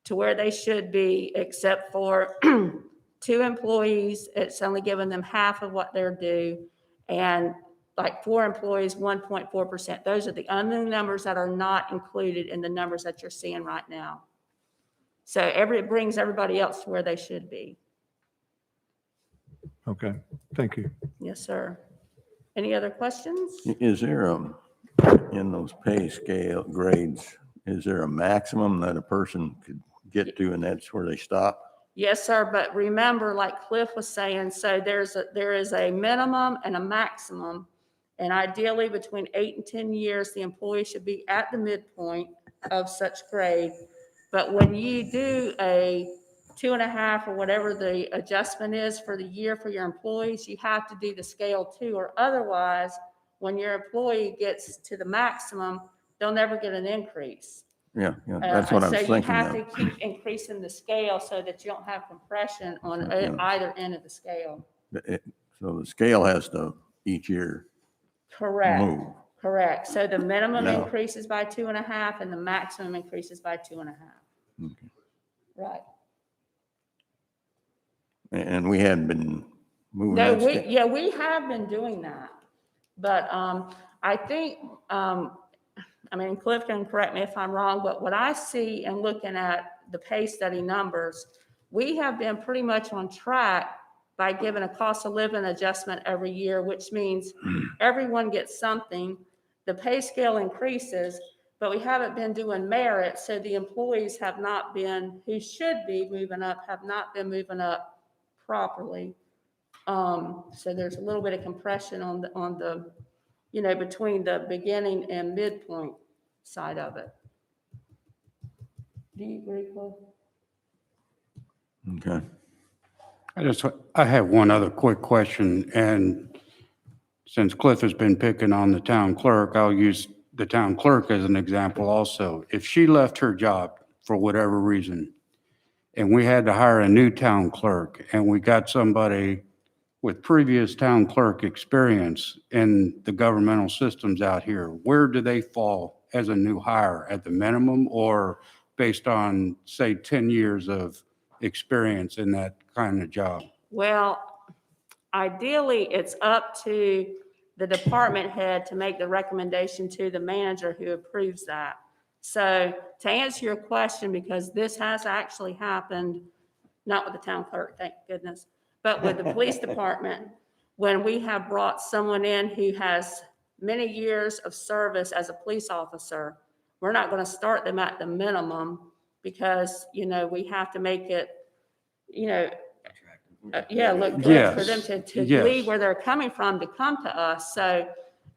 to where they should be, except for 2 employees. It's only giving them half of what they're due. And like 4 employees, 1.4%. Those are the only numbers that are not included in the numbers that you're seeing right now. So it brings everybody else to where they should be. okay, thank you. Yes, sir. Any other questions? Is there in those pay scale grades, is there a maximum that a person could get to and that's where they stop? Yes, sir, but remember, like Cliff was saying, so there is a minimum and a maximum, and ideally between 8 and 10 years, the employee should be at the midpoint of such grade. But when you do a 2.5 or whatever the adjustment is for the year for your employees, you have to do the scale too, or otherwise, when your employee gets to the maximum, they'll never get an increase. Yeah, that's what I was So you thinking have of. to keep increasing the scale so that you don't have compression on Yeah. either end of the scale. So the scale has to each year Correct, move. correct. So the minimum Now- increases by 2.5 and the maximum increases by 2.5. Okay. Right. And we hadn't been moving No, that. we have been doing that. But I think, Cliff can correct me if I'm wrong, but what I see in looking at the pay study numbers, we have been pretty much on track by giving a cost of living adjustment every year, which means everyone gets something. The pay scale increases, but we haven't been doing merit, so the employees have not been, who should be moving up, have not been moving up properly. So there's a little bit of compression on the, between the beginning and midpoint side of it. Do you agree, Cliff? Okay. I have one other quick question, and since Cliff has been picking on the town clerk, I'll use the town clerk as an example also. If she left her job for whatever reason, and we had to hire a new town clerk, and we got somebody with previous town clerk experience in the governmental systems out here, where do they fall as a new hire? At the minimum, or based on, say, 10 years of experience in that kind of job? Well, ideally, it's up to the department head to make the recommendation to the manager who approves that. So to answer your question, because this has actually happened, not with the town clerk, thank goodness, but with the police department, when we have brought someone in who has many years of service as a police officer. We're not going to start them at the minimum because, we have to make it, look good for them Yes, to yes. leave where they're coming from to come to us. So,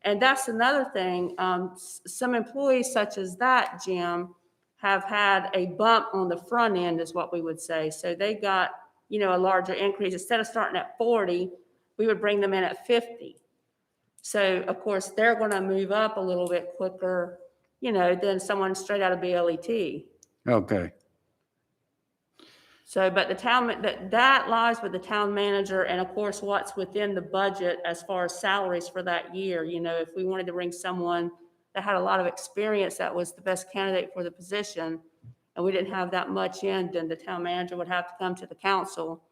and that's another thing. Some employees such as that, Jim, have had a bump on the front end is what we would say. So they got, a larger increase. Instead of starting at 40, we would bring them in at 50. So of course, they're going to move up a little bit quicker, than someone straight out of BLET. Okay. So, but the town, that lies with the town manager and of course, what's within the budget as far as salaries for that year. If we wanted to bring someone that had a lot of experience, that was the best candidate for the position, and we didn't have that much in, then the town manager would have to come to the council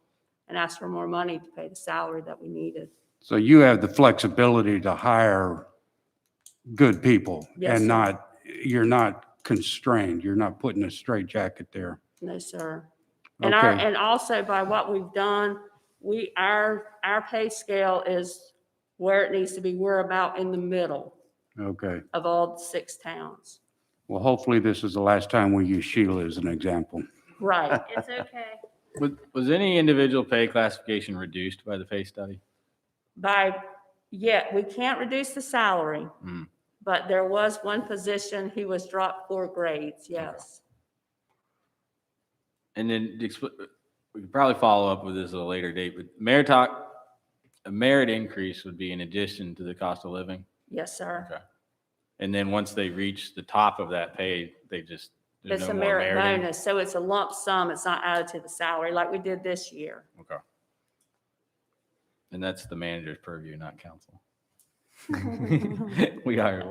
and ask for more money to pay the salary that we needed. So you have the flexibility to hire good people Yes, and sir. you're not constrained. You're not putting a straitjacket there. No, sir. And Okay. and also by what we've done, our pay scale is where it needs to be. We're about in the middle Okay. of all 6 towns. Well, hopefully this is the last time we use Sheila as an example. Right. It's okay. Was any individual pay classification reduced by the pay study? We can't reduce the salary, Hmm. but there was one position who was dropped 4 grades, yes. And then we could probably follow up with this at a later date, but a merit increase would be in addition to the cost of living. Yes, sir. Okay. And then once they reach the top of that pay, there's It's no a more merit meriting? bonus, so it's a lump sum. It's not added to the salary like we did this year. Okay. And that's the manager's purview, not council. We hired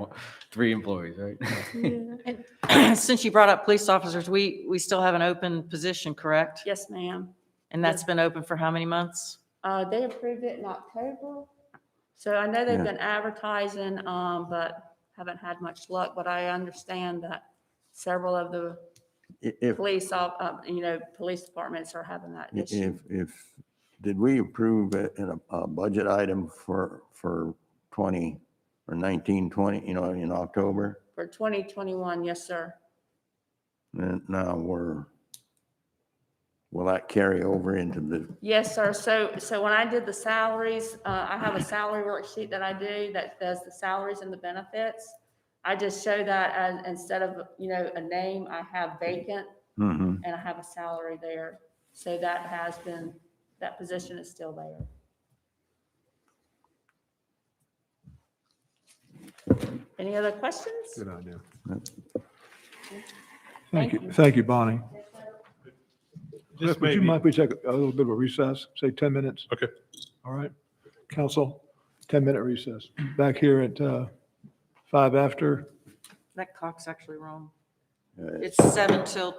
3 employees, right? Since you brought up police officers, we still have an open position, correct? Yes, ma'am. And that's been open for how many months? They approved it in October. So I know they've Yeah. been advertising, but haven't had much luck. But I understand that several of the If, police departments are having that issue. did we approve a budget item for 20 or 1920, in October? For 2021, yes, sir. And now will that carry over into the, Yes, sir. So when I did the salaries, I have a salary worksheet that I do that does the salaries and the benefits. I just show that as, instead of, a name, I have vacant Mhm. and I have a salary there. So that position is still there. Any other questions? Good idea. Thank Thank you, Bonnie. This Cliff, would may you be- mind if we take a little bit of a recess, say 10 minutes? Okay. All right. Council, 10-minute recess. Back here at 5 after. That clock's actually wrong. uh, It's 7 till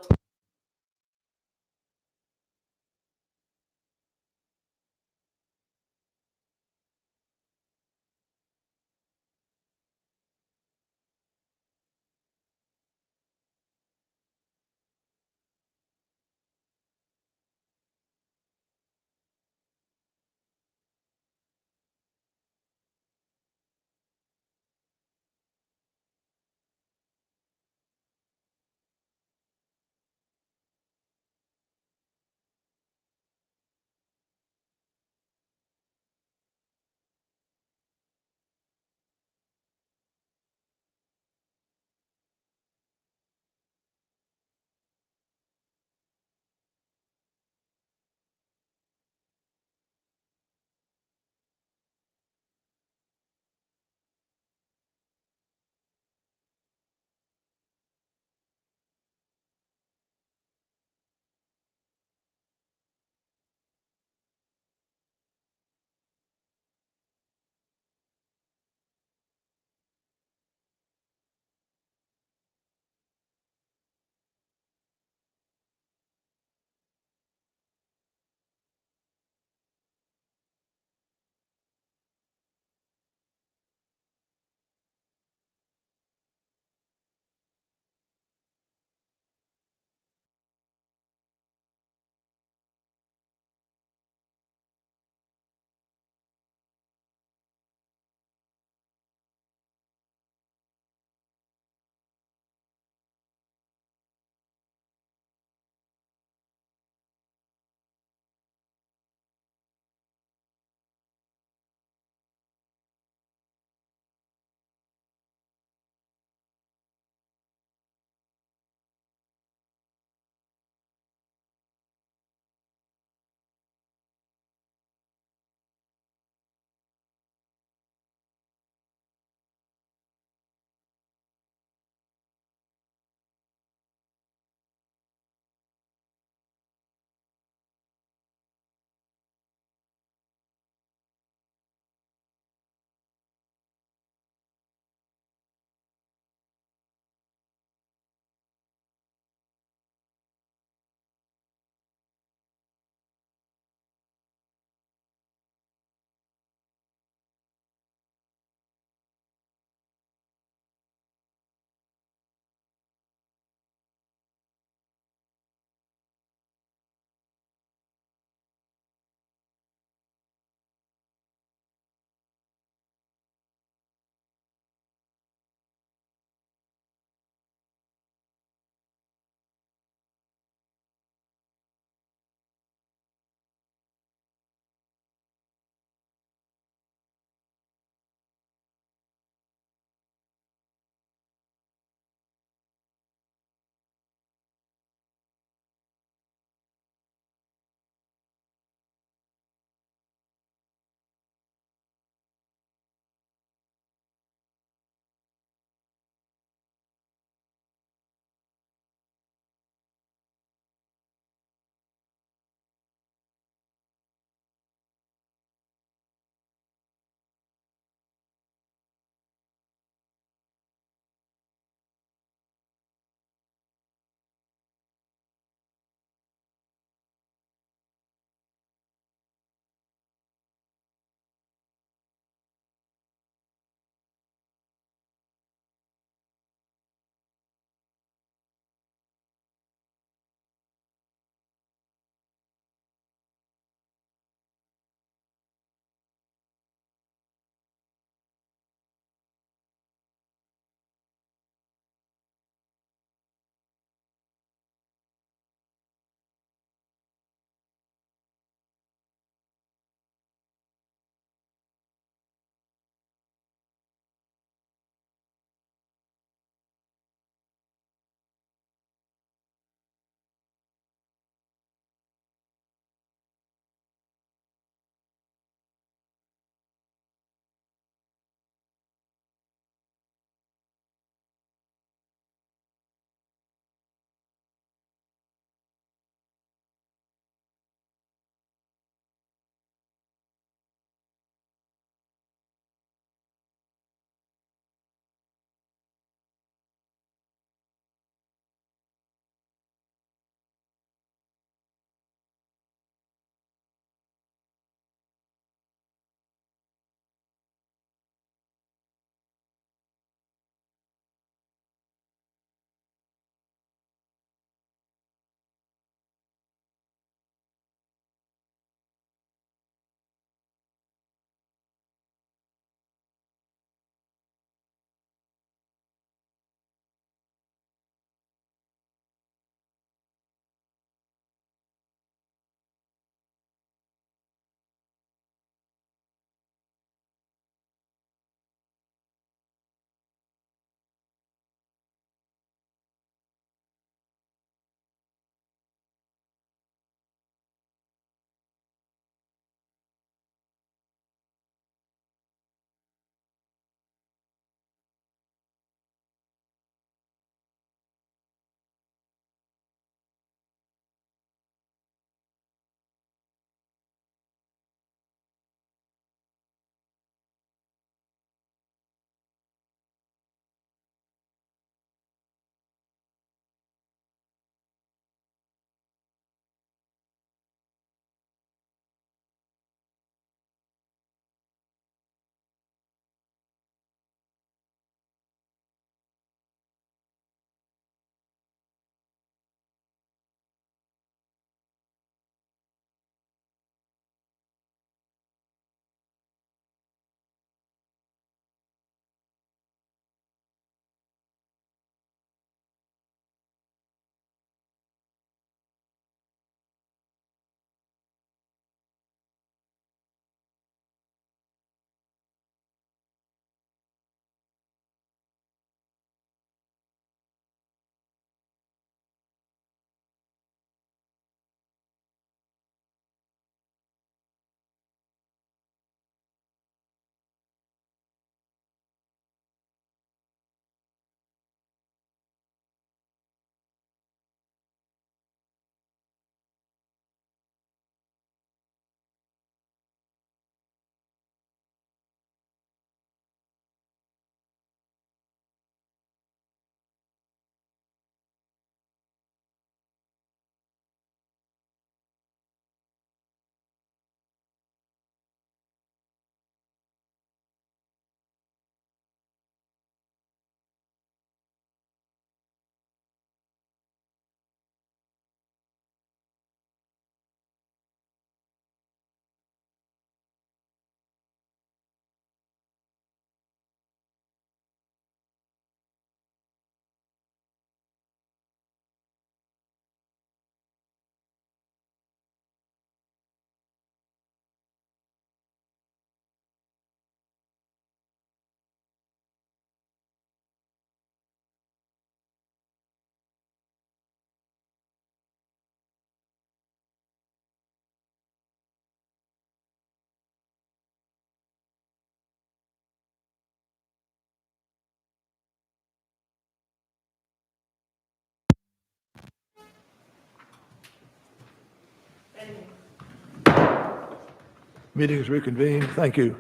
Meeting is reconvened. Thank you.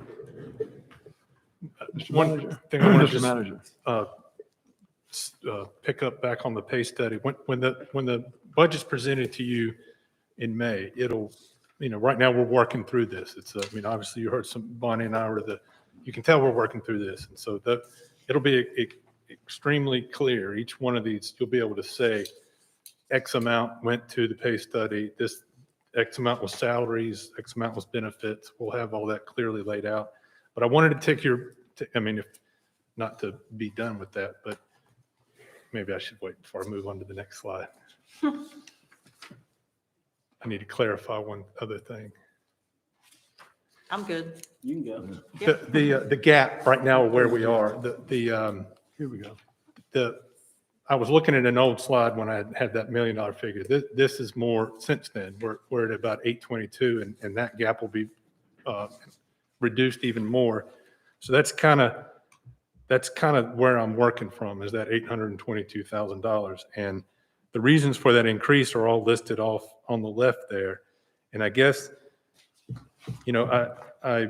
Mr. One Manager? thing I want to Mr. just Manager. pick up back on the pay study. When the budget's presented to you in May, it'll, right now we're working through this. Obviously you heard Bonnie and I you can tell we're working through this. And so it'll be extremely clear. Each one of these, you'll be able to say X amount went to the pay study. This X amount was salaries, X amount was benefits. We'll have all that clearly laid out. But I wanted to take if not to be done with that, but maybe I should wait before I move on to the next slide. I need to clarify one other thing. I'm good. You can go. The gap right now where we are, Here we go. I was looking at an old slide when I had that $1 million figure. This is more since then. We're at about 822 and that gap will be reduced even more. So that's kind of where I'm working from, is that $822,000. And the reasons for that increase are all listed off on the left there. And I guess, I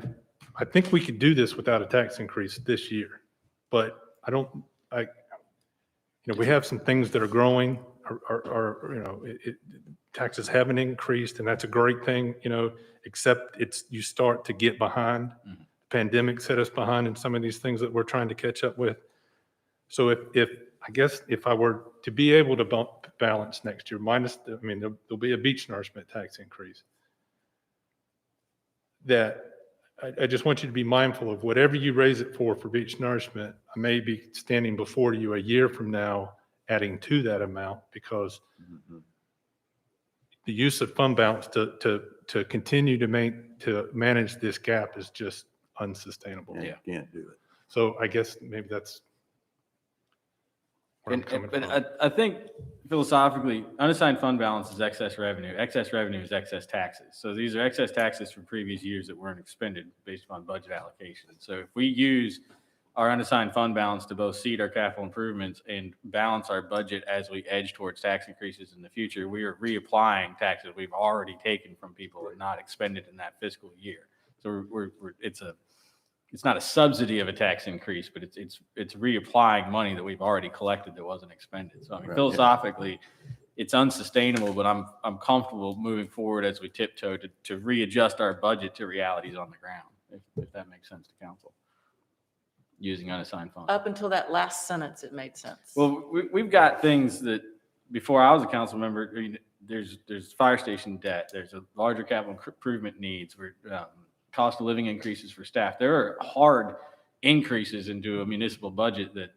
think we could do this without a tax increase this year, but we have some things that are growing taxes haven't increased, and that's a great thing, except you start to get behind. Mhm. Pandemic set us behind in some of these things that we're trying to catch up with. So if I were to be able to balance next year, there'll be a beach nourishment tax increase. That I just want you to be mindful of whatever you raise it for beach nourishment. I may be standing before you a year from now, adding to that amount, because the use of fund balance to continue to manage this gap is just unsustainable. Yeah, you can't do it. So I guess maybe that's where I'm coming But from. I think philosophically, unassigned fund balance is excess revenue. Excess revenue is excess taxes. So these are excess taxes from previous years that weren't expended based upon budget allocation. So if we use our unassigned fund balance to both seed our capital improvements and balance our budget as we edge towards tax increases in the future, we are reapplying taxes we've already taken from people and not expended in that fiscal year. So it's not a subsidy of a tax increase, but it's reapplying money that we've already collected that wasn't expended. So Right. philosophically, it's unsustainable, but I'm comfortable moving forward as we tiptoe to readjust our budget to realities on the ground, if that makes sense to council, using unassigned funds. Up until that last sentence, it made sense. Well, we've got things that, before I was a council member, there's fire station debt, there's a larger capital improvement needs, cost of living increases for staff. There are hard increases into a municipal budget that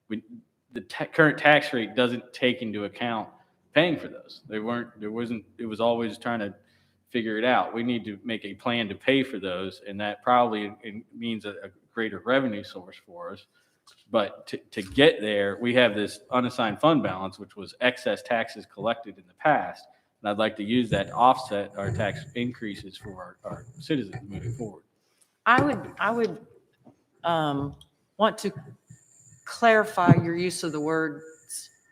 the current tax rate doesn't take into account paying for those. It was always trying to figure it out. We need to make a plan to pay for those, and that probably means a greater revenue source for us. But to get there, we have this unassigned fund balance, which was excess taxes collected in the past. And I'd like to use that to offset our tax increases for our citizens moving forward. I would want to clarify your use of the words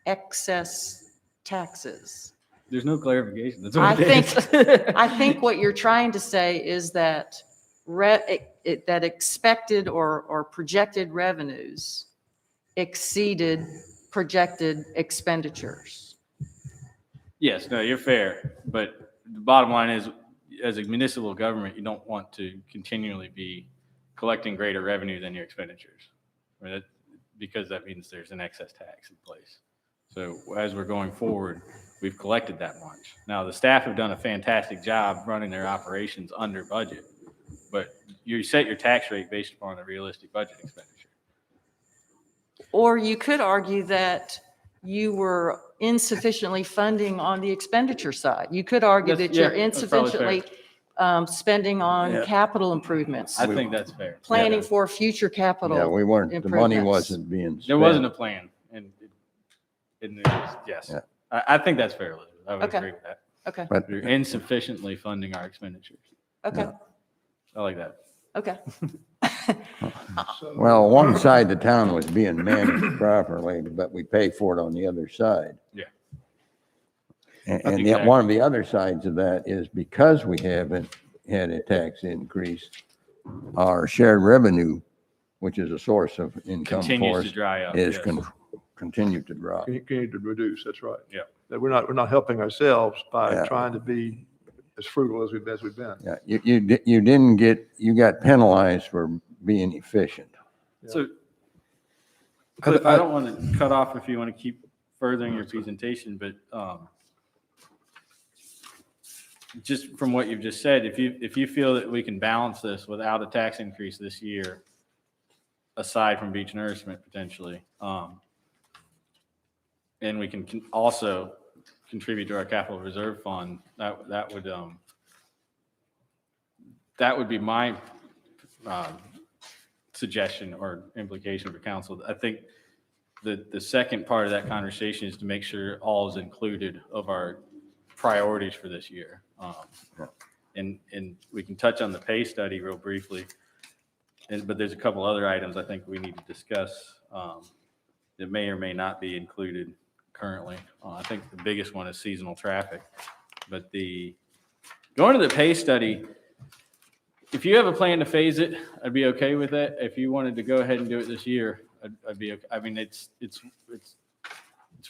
excess taxes. There's no clarification. That's I what it think, is. I think what you're trying to say is that that expected or projected revenues exceeded projected expenditures. Yes, no, you're fair. But the bottom line is, as a municipal government, you don't want to continually be collecting greater revenue than your expenditures. Because that means there's an excess tax in place. So as we're going forward, we've collected that much. Now, the staff have done a fantastic job running their operations under budget, but you set your tax rate based upon a realistic budget expenditure. Or you could argue that you were insufficiently funding on the expenditure side. You could argue that you're That's probably fair. insufficiently spending on Yeah. capital improvements, I think that's fair. planning for future capital. Yeah, we weren't, the money improvements. wasn't being spent. There wasn't a plan, and yes, Yeah. I think that's fair, Elizabeth. I would Okay. agree with that. Okay, But We're insufficiently funding our expenditures. okay, I like that. okay. well, one side of the town was being managed properly, but we pay for it on the other side. Yeah. And yet Exactly. one of the other sides of that is because we haven't had a tax increase, our shared revenue, which is a source of income Continues for to us, dry up. is yes. continued to drop. Continue to reduce, that's right. Yeah. That we're not helping ourselves by Yeah. trying to be as frugal as we've been. Yeah, you didn't get, you got penalized for being efficient. So, Cliff, I don't want to cut off if you want to keep furthering your presentation, but just from what you've just said, if you feel that we can balance this without a tax increase this year, aside from beach nourishment potentially, and we can also contribute to our capital reserve fund, that would be my suggestion or implication for council. I think the second part of that conversation is to make sure all is included of our priorities for this year. And we can touch on the pay study real briefly, but there's a couple other items I think we need to discuss that may or may not be included currently. I think the biggest one is seasonal traffic, but going to the pay study, if you have a plan to phase it, I'd be okay with that. If you wanted to go ahead and do it this year, I'd be okay. I mean, it's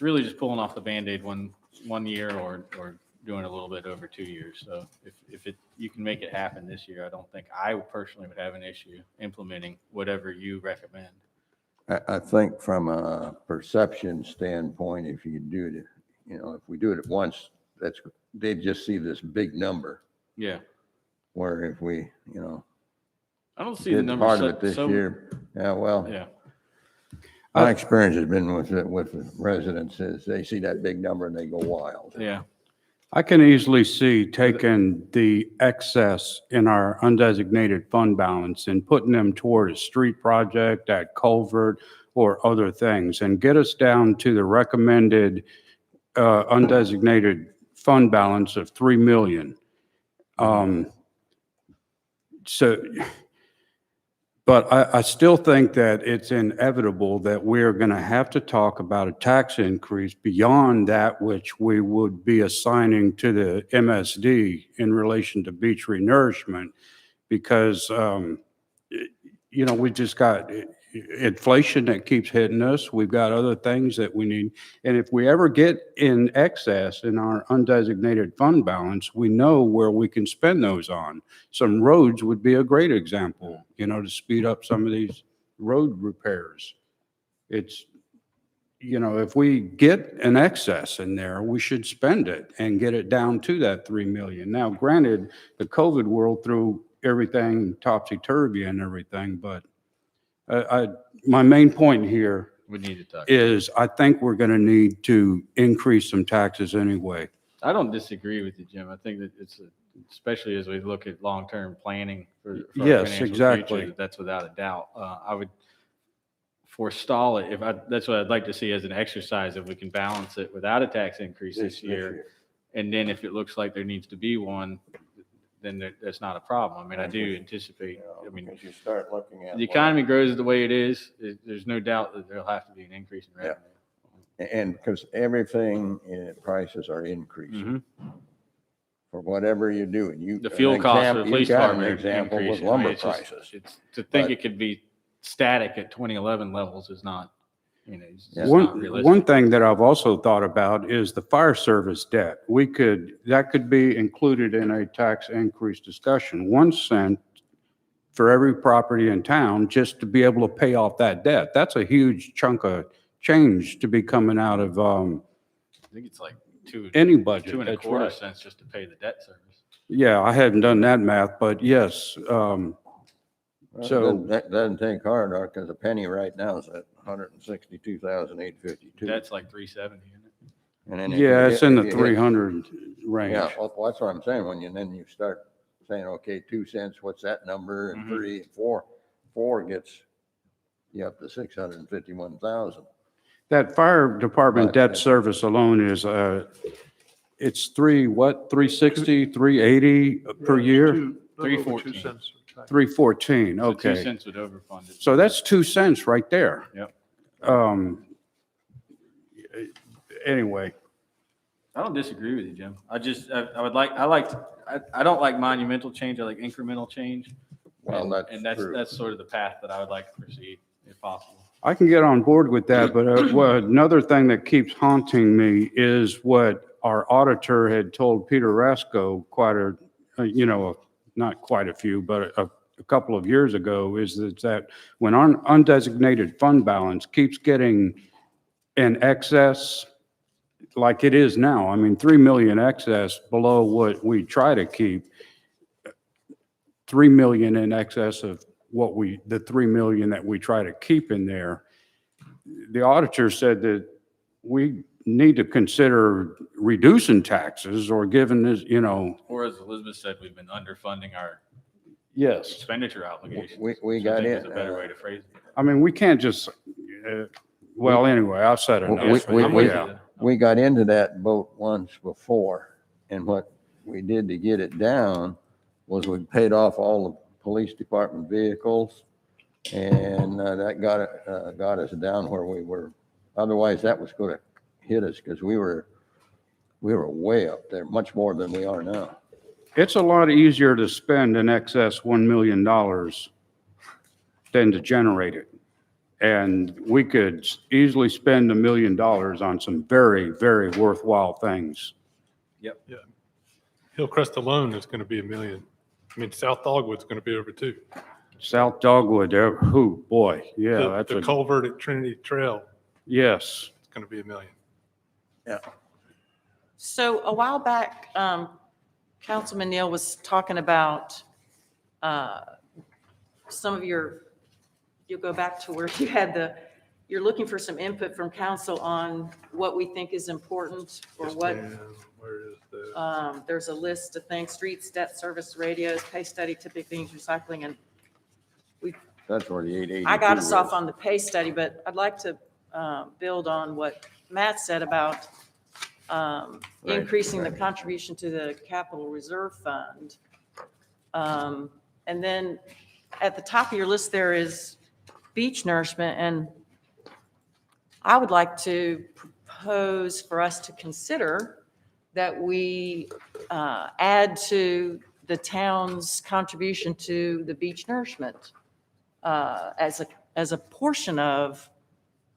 really just pulling off the Band-Aid one year or doing a little bit over 2 years. So if you can make it happen this year, I don't think I personally would have an issue implementing whatever you recommend. I think from a perception standpoint, if you do it, if we do it at once, they just see this big number. Yeah. Where if we, I don't see the did numbers. part of it this year, yeah, well, Yeah. my experience has been with residents is they see that big number and they go wild. Yeah. I can easily see taking the excess in our undesignated fund balance and putting them toward a street project, that culvert, or other things, and get us down to the recommended undesignated fund balance of 3 million. But I still think that it's inevitable that we're going to have to talk about a tax increase beyond that which we would be assigning to the MSD in relation to beach renourishment, because, we just got inflation that keeps hitting us. We've got other things that we need. And if we ever get in excess in our undesignated fund balance, we know where we can spend those on. Some roads would be a great example, to speed up some of these road repairs. It's, if we get an excess in there, we should spend it and get it down to that 3 million. Now, granted, the COVID world threw everything topsy-turvy and everything, but my main point here We need to talk. is I think we're going to need to increase some taxes anyway. I don't disagree with you, Jim. I think that especially as we look at long-term planning for our Yes, financial exactly. future, that's without a doubt. I would forestall it that's what I'd like to see as an exercise, if we can balance it without a tax increase this year. And then if it looks like there needs to be one, then that's not a problem. I mean, I do anticipate, Because you start looking at. the economy grows the way it is, there's no doubt that there'll have to be an increase in Yeah. revenue. And because everything, prices are increasing. For whatever you do, and The fuel costs for the police you got an department example with increasing. lumber It's just- prices. To think But- it could be static at 2011 levels is not, it's just not One realistic. thing that I've also thought about is the fire service debt. That could be included in a tax increase discussion. 1 cent for every property in town, just to be able to pay off that debt. That's a huge chunk of change to be coming out of I think it's like any budget. two and a That's quarter right. cents just to pay the debt service. Yeah, I hadn't done that math, but yes. So- That doesn't take hard, because a penny right now is at 162,852. That's like 370, isn't it? And then if Yeah, you it's hit- in if the you hit- 300 range. Yeah, well, that's what I'm saying. Then you start saying, okay, 2 cents, what's that number? And Mhm. 3, 4 gets you up to 651,000. That fire department But- debt service alone is, it's 360, 380 per year? 314. 2 cents. 314, So 2 okay. cents would overfund it. So that's 2 cents right there. Yep. Anyway, I don't disagree with you, Jim. I don't like monumental change. I like incremental change. Well, And that's true. that's sort of the path that I would like to proceed if possible. I can get on board with that, but another thing that keeps haunting me is what our auditor had told Peter Rasco not quite a few, but a couple of years ago, is that when our undesignated fund balance keeps getting in excess, like it is now, I mean, 3 million excess below what we try to keep, 3 million in excess of the 3 million that we try to keep in there. The auditor said that we need to consider reducing taxes or giving this, Or as Elizabeth said, we've been underfunding our yes. expenditure obligations. We which I got think it. is a better way to phrase it. I mean, we can't just, well, anyway, I've said enough. I'm with you. Yeah. We got into that boat once before, and what we did to get it down was we paid off all the police department vehicles, and that got us down where we were. Otherwise, that was going to hit us because we were way up there, much more than we are now. It's a lot easier to spend in excess $1 million than to generate it. And we could easily spend $1 million on some very, very worthwhile things. Hillcrest alone is going to be $1 million. I mean, South Dogwood's going to be over 2. South Dogwood, boy, yeah, The culvert at Trinity Trail yes. is going to be $1 million. So a while back, Councilman Neal was talking about some of you'll go back to where you had you're looking for some input from council on what we think is important or Yes, what, ma'am. Where is the? there's a list of things, streets, debt service, radios, pay study, typical things, recycling, and That's where the 882 I got us off is. on the pay study, but I'd like to build on what Matt said about increasing the right. contribution to the capital reserve fund. And then at the top of your list, there is beach nourishment, and I would like to propose for us to consider that we add to the town's contribution to the beach nourishment as a portion of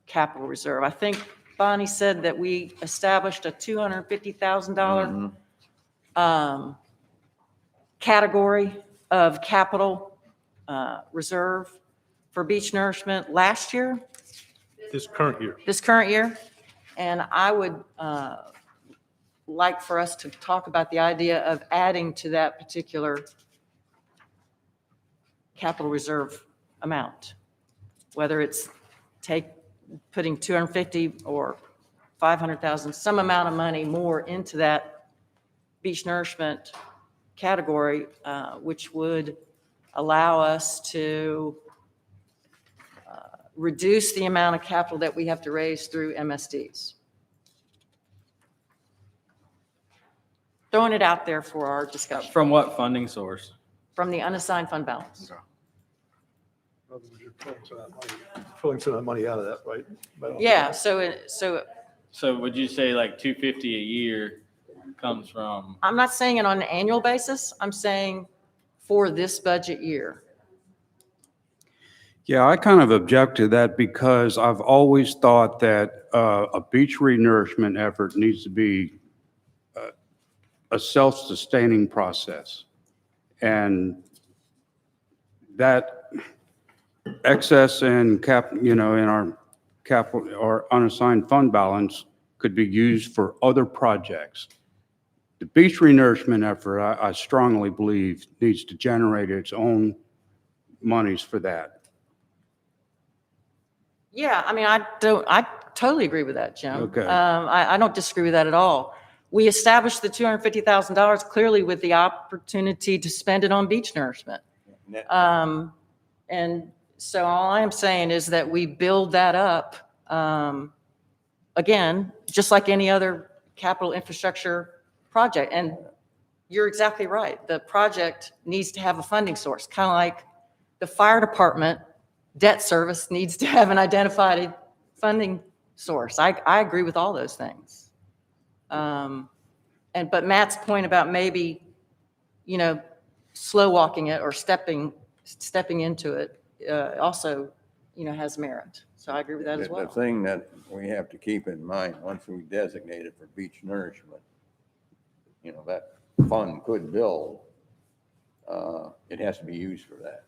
capital reserve. I think Bonnie said that we established a $250,000 category of capital reserve for beach nourishment last year, This current year. this current year. And I would like for us to talk about the idea of adding to that particular capital reserve amount, whether it's putting 250 or 500,000, some amount of money more into that beach nourishment category, which would allow us to reduce the amount of capital that we have to raise through MSDs. Throwing it out there for our discussion From what funding source? from the unassigned fund balance. In other words, you're pulling some of that money out of that, right? Yeah, so So would you say like 250 a year comes from? I'm not saying it on an annual basis. I'm saying for this budget year. Yeah, I kind of object to that because I've always thought that a beach renourishment effort needs to be a self-sustaining process. And that excess in in our capital or unassigned fund balance could be used for other projects. The beach renourishment effort, I strongly believe, needs to generate its own monies for that. Yeah, I mean, I totally agree with that, Jim. Okay. I don't disagree with that at all. We established the $250,000 clearly with the opportunity to spend it on beach nourishment. And so all I'm saying is that we build that up, again, just like any other capital infrastructure project. And you're exactly right. The project needs to have a funding source, kind of like the fire department debt service needs to have an identified funding source. I agree with all those things. But Matt's point about maybe, slow walking it or stepping into it, also, has merit. So I agree with that as The well. thing that we have to keep in mind, once we designate it for beach nourishment, that fund could build. It has to be used for that.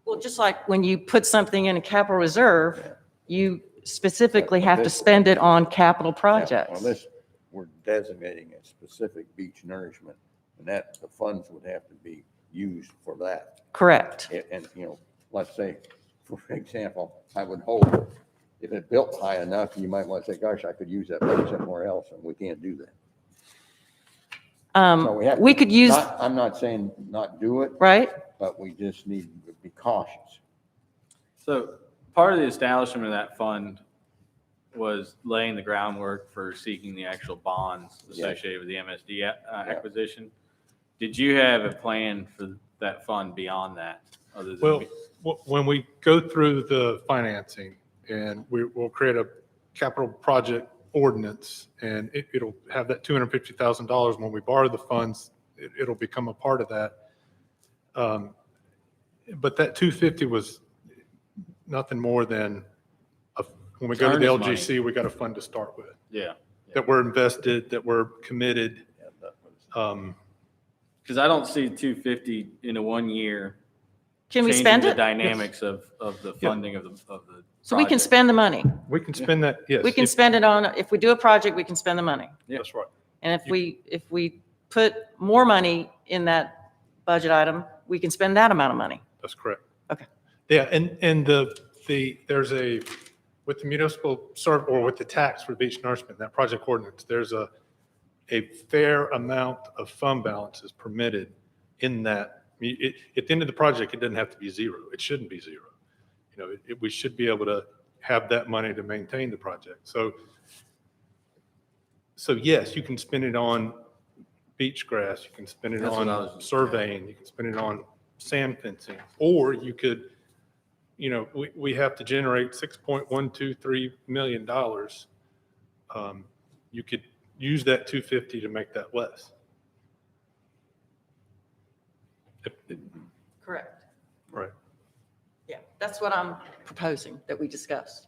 Well, just like when you put something in a capital reserve, Yeah. you specifically But have to this- spend it on capital Yeah, projects. Well, we're designating a specific beach nourishment, and that the funds would have to be used for that. Correct. And, let's say, for example, I would hope if it built high enough, you might want to say, gosh, I could use that money somewhere else, and we can't do that. So we have. We could use, I'm not saying not do it, right? but we just need to be cautious. So part of the establishment of that fund was laying the groundwork for seeking the actual bonds associated with the MSD acquisition. Did you have a plan for that fund beyond that? Other than Well, when we go through the financing and we'll create a capital project ordinance and it'll have that $250,000. When we borrow the funds, it'll become a part of that. But that 250 was nothing more than, when we go to the Earnest money. LGC, we got a fund to start with, Yeah. that we're invested, that we're committed. Yeah, that was- Because I don't see 250 in a 1 year. Can we changing spend the it? dynamics of the Yeah. funding of the. So we can project. spend the money. We can spend that, yes. We can spend it on, if we do a project, we can spend the money. That's right. And if we put more money in that budget item, we can spend that amount of money. That's correct. Okay. Yeah, and there's with the municipal or with the tax for beach nourishment, that project ordinance, there's a fair amount of fund balances permitted in that. At the end of the project, it doesn't have to be zero. It shouldn't be zero. We should be able to have that money to maintain the project. So yes, you can spend it on beach grass, you can spend it That's what I on was- surveying, you can spend it on sand fencing, or you could, we have to generate $6.123 million. You could use that 250 to make that less. Correct. Right. Yeah, that's what I'm proposing that we discuss.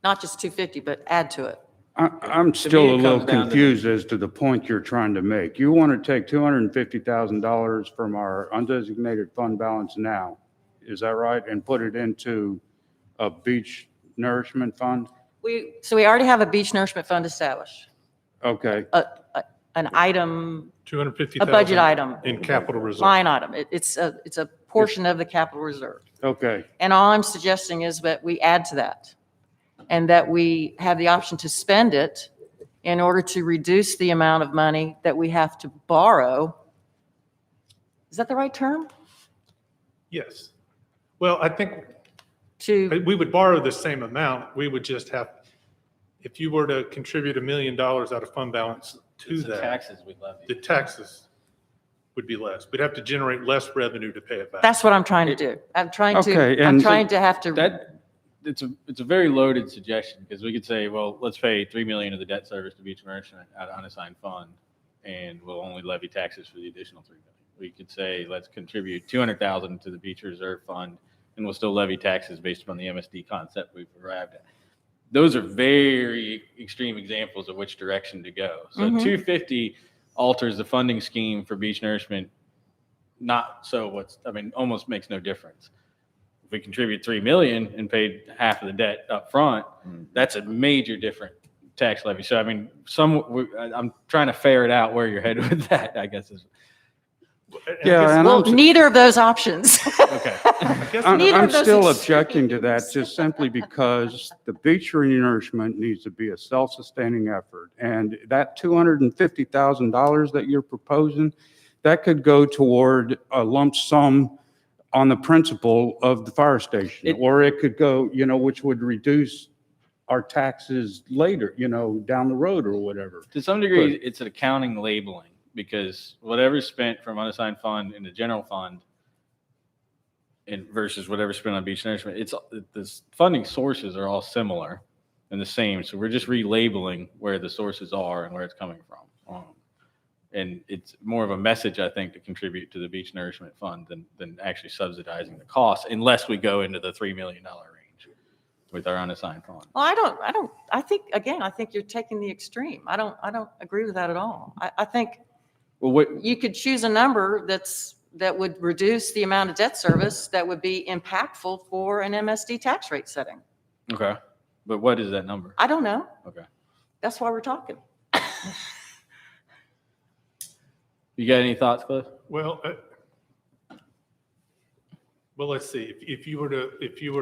Not just 250, but add to it. I'm To still me, a it little comes down to- confused as to the point you're trying to make. You want to take $250,000 from our undesignated fund balance now, is that right? And put it into a beach nourishment fund? So we already have a beach nourishment fund established, Okay, an item, a 250,000. budget item, In capital reserve. line item. It's a portion of the capital reserve. okay. And all I'm suggesting is that we add to that and that we have the option to spend it in order to reduce the amount of money that we have to borrow. Is that the right term? Yes. Well, I think To, we would borrow the same amount. We would just have, if you were to contribute $1 million out of fund balance to It's the that, taxes we levy. the taxes would be less. We'd have to generate less revenue to pay it back. that's what I'm trying to do. I'm trying Okay, to, I'm and- trying to have to. It's a very loaded suggestion because we could say, well, let's pay 3 million of the debt service to beach nourishment out of unassigned fund, and we'll only levy taxes for the additional 3 million. We could say, let's contribute 200,000 to the beach reserve fund, and we'll still levy taxes based upon the MSD concept we've arrived at. Those are very extreme examples of which direction to go. So Mhm. 250 alters the funding scheme for beach nourishment. Almost makes no difference. If we contribute 3 million and paid half of the debt up front, that's a major different tax levy. So I'm trying to ferret out where you're headed with that, I guess is, Yeah, and Well, I'm, neither of those options. okay. Neither I'm of those still extremes. objecting to that just simply because the beach renourishment needs to be a self-sustaining effort. And that $250,000 that you're proposing, that could go toward a lump sum on the principal of the fire station. Or it could go, which would reduce our taxes later, down the road or whatever. To some degree, it's an accounting labeling because whatever's spent from unassigned fund in the general fund and versus whatever's spent on beach nourishment, the funding sources are all similar. and the same. So we're just relabeling where the sources are and where it's coming from. And it's more of a message, I think, to contribute to the beach nourishment fund than actually subsidizing the cost, unless we go into the $3 million range with our unassigned fund. Well, I think you're taking the extreme. I don't agree with that at all. I think Well, what, you could choose a number that would reduce the amount of debt service that would be impactful for an MSD tax rate setting. okay, but what is that number? I don't know. Okay. That's why we're talking. You got any thoughts, Cliff? Well, let's see, if you were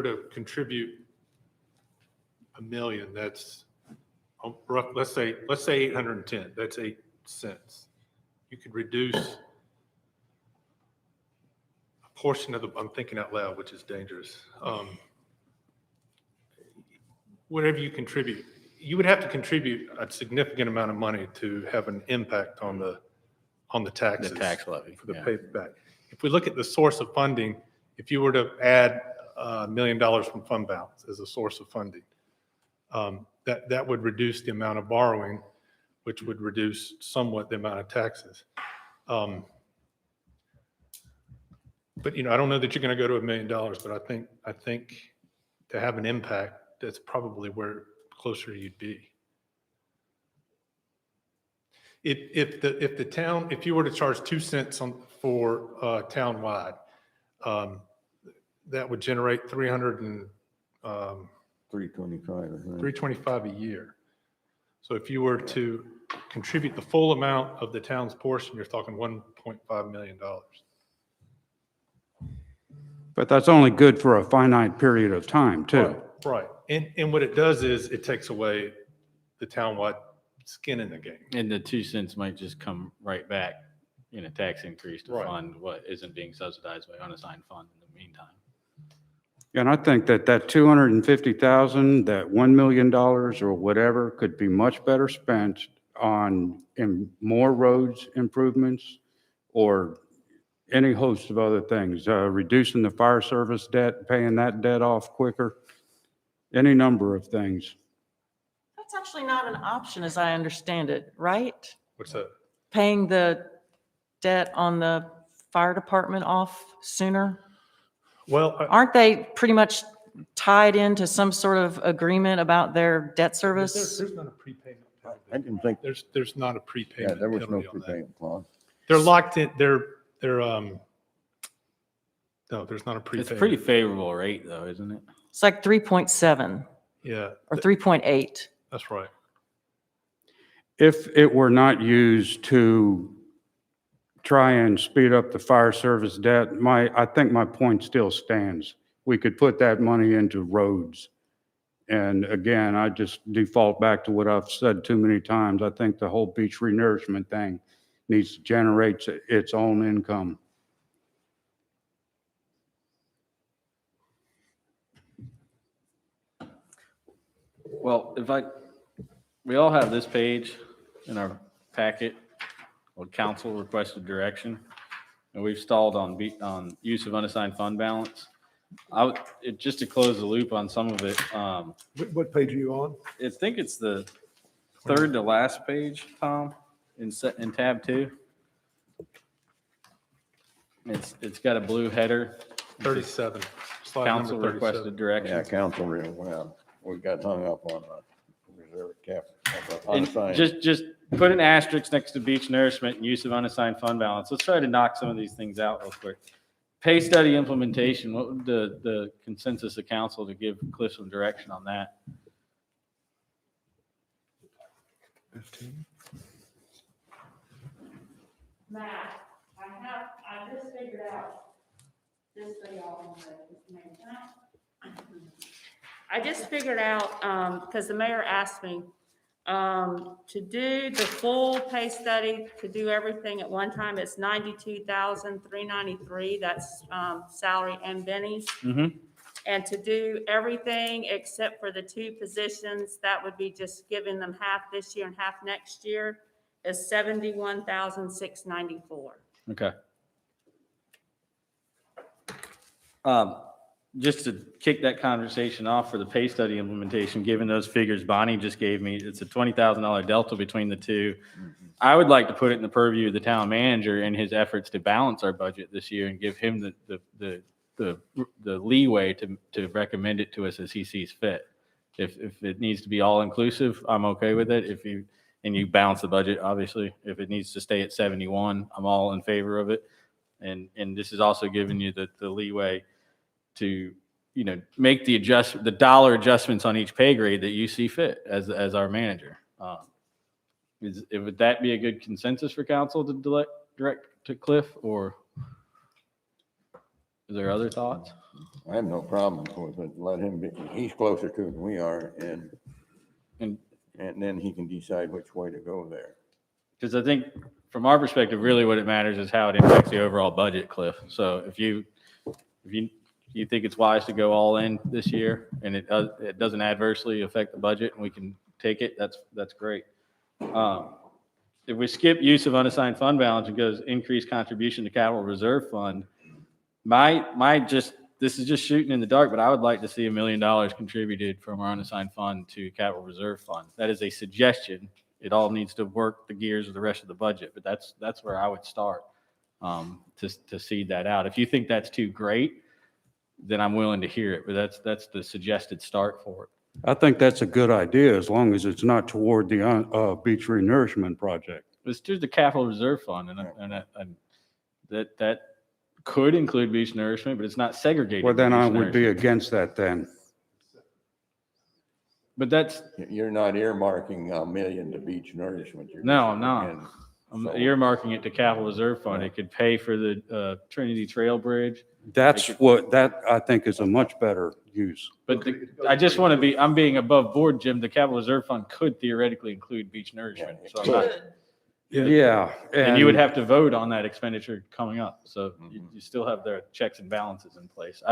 to contribute $1 million, that's, let's say 810, that's 8 cents. You could reduce a portion of I'm thinking out loud, which is dangerous. Whatever you contribute, you would have to contribute a significant amount of money to have an impact on the taxes. The tax levy, For the yeah. payback. If we look at the source of funding, if you were to add $1 million from fund balance as a source of funding, that would reduce the amount of borrowing, which would reduce somewhat the amount of taxes. But, I don't know that you're going to go to $1 million, but I think to have an impact, that's probably where closer you'd be. If you were to charge 2 cents for townwide, that would generate 325, $325 a year. So if you were to contribute the full amount of the town's portion, you're talking $1.5 million. But that's only good for a finite period of time, too. Right. And what it does is it takes away the townwide skin in the game. And the 2 cents might just come right back in a tax increase to Right. fund what isn't being subsidized by unassigned fund in the meantime. And I think that 250,000, that $1 million or whatever could be much better spent on more roads improvements or any host of other things, reducing the fire service debt, paying that debt off quicker, any number of things. That's actually not an option as I understand it, right? What's that? Paying the debt on the fire department off sooner? Well, Aren't they pretty much tied into some sort of agreement about their debt service? there's not a prepayment penalty. I didn't think, There's not a prepayment. yeah, there was no penalty on that. prepayment clause. They're locked in, no, there's not a It's prepayment. a pretty favorable rate though, isn't it? It's like 3.7 Yeah, or 3.8. that's right. If it were not used to try and speed up the fire service debt, I think my point still stands. We could put that money into roads. And again, I just default back to what I've said too many times. I think the whole beach renourishment thing needs to generate its own income. Well, we all have this page in our packet, called council requested direction, and we've stalled on use of unassigned fund balance. Just to close the loop on some of it, What page are you on? I think it's the third to last page, Tom, in tab 2. It's got a blue header. 37. Slide number Council 37. requested Yeah, direction. council real well. We got hung up on reserve cap. And unassigned. just put an asterisk next to beach nourishment and use of unassigned fund balance. Let's try to knock some of these things out real quick. Pay study implementation, what would the consensus of council to give Cliff some direction on that? 15. Matt, I just figured out, just so y'all know, I just figured out, because the mayor asked me, to do the full pay study, to do everything at one time, it's $92,393, that's, salary and bennies. Mm-hmm. And to do everything except for the 2 positions, that would be just giving them half this year and half next year, is $71,694. Okay. just to kick that conversation off for the pay study implementation, given those figures Bonnie just gave me, it's a $20,000 delta between the two. I would like to put it in the purview of the town manager and his efforts to balance our budget this year and give him the leeway to recommend it to us as he sees fit. If it needs to be all inclusive, I'm okay with it. And you balance the budget, obviously. If it needs to stay at 71, I'm all in favor of it. And this is also giving you the leeway to, make the dollar adjustments on each pay grade that you see fit as our manager. Would that be a good consensus for council to direct to Cliff, or is there other thoughts? I have no problem with it. Let him be, he's closer to it than we are, and then he can decide which way to go there. Because I think from our perspective, really what it matters is how it impacts the overall budget, Cliff. So if you think it's wise to go all in this year and it doesn't adversely affect the budget and we can take it, that's great. If we skip use of unassigned fund balance and goes increased contribution to capital reserve fund, this is just shooting in the dark, but I would like to see $1 million contributed from our unassigned fund to capital reserve fund. That is a suggestion. It all needs to work the gears of the rest of the budget, but that's where I would start to seed that out. If you think that's too great, then I'm willing to hear it, but that's the suggested start for it. I think that's a good idea, as long as it's not toward the beach renourishment project. It's just the capital reserve fund, and that could include beach nourishment, but it's not segregated. Well, then beach I would be nourishment. against that then. But that's, You're not earmarking $1 million to beach nourishment. You're No, just- I'm not. and I'm so- earmarking it to capital reserve fund. It could pay for the Trinity Trail Bridge. That I think is a much better use. But I'm being above board, Jim. The capital reserve fund could theoretically include beach nourishment. Yeah, So I'm not, Yeah. and you would have to vote on that expenditure coming up. So you still have the checks and balances in place.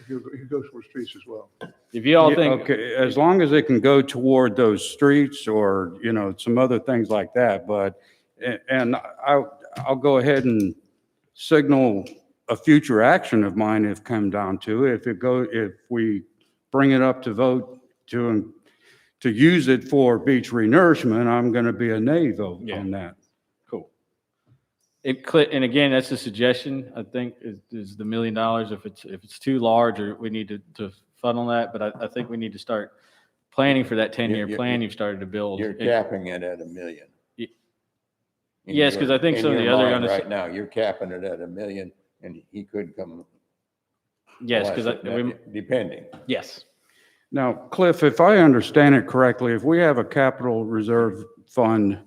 You could go for streets as well. If you all think, Okay, as long as it can go toward those streets or, some other things like that, but, and I'll go ahead and signal a future action of mine if come down to it. If we bring it up to vote to use it for beach renourishment, I'm going to be a nay vote Yeah. on that. cool. And again, that's a suggestion, I think, is the $1 million. If it's too large, or we need to funnel that, but I think we need to start planning for that 10-year plan you've started to build. You're capping it at $1 million. Ye- In Yes, your- 'cause I think in some of your the other mind unass- Right now, you're capping it at $1 million, and he could come. Yes, less because than that, depending. yes. Now, Cliff, if I understand it correctly, if we have a capital reserve fund,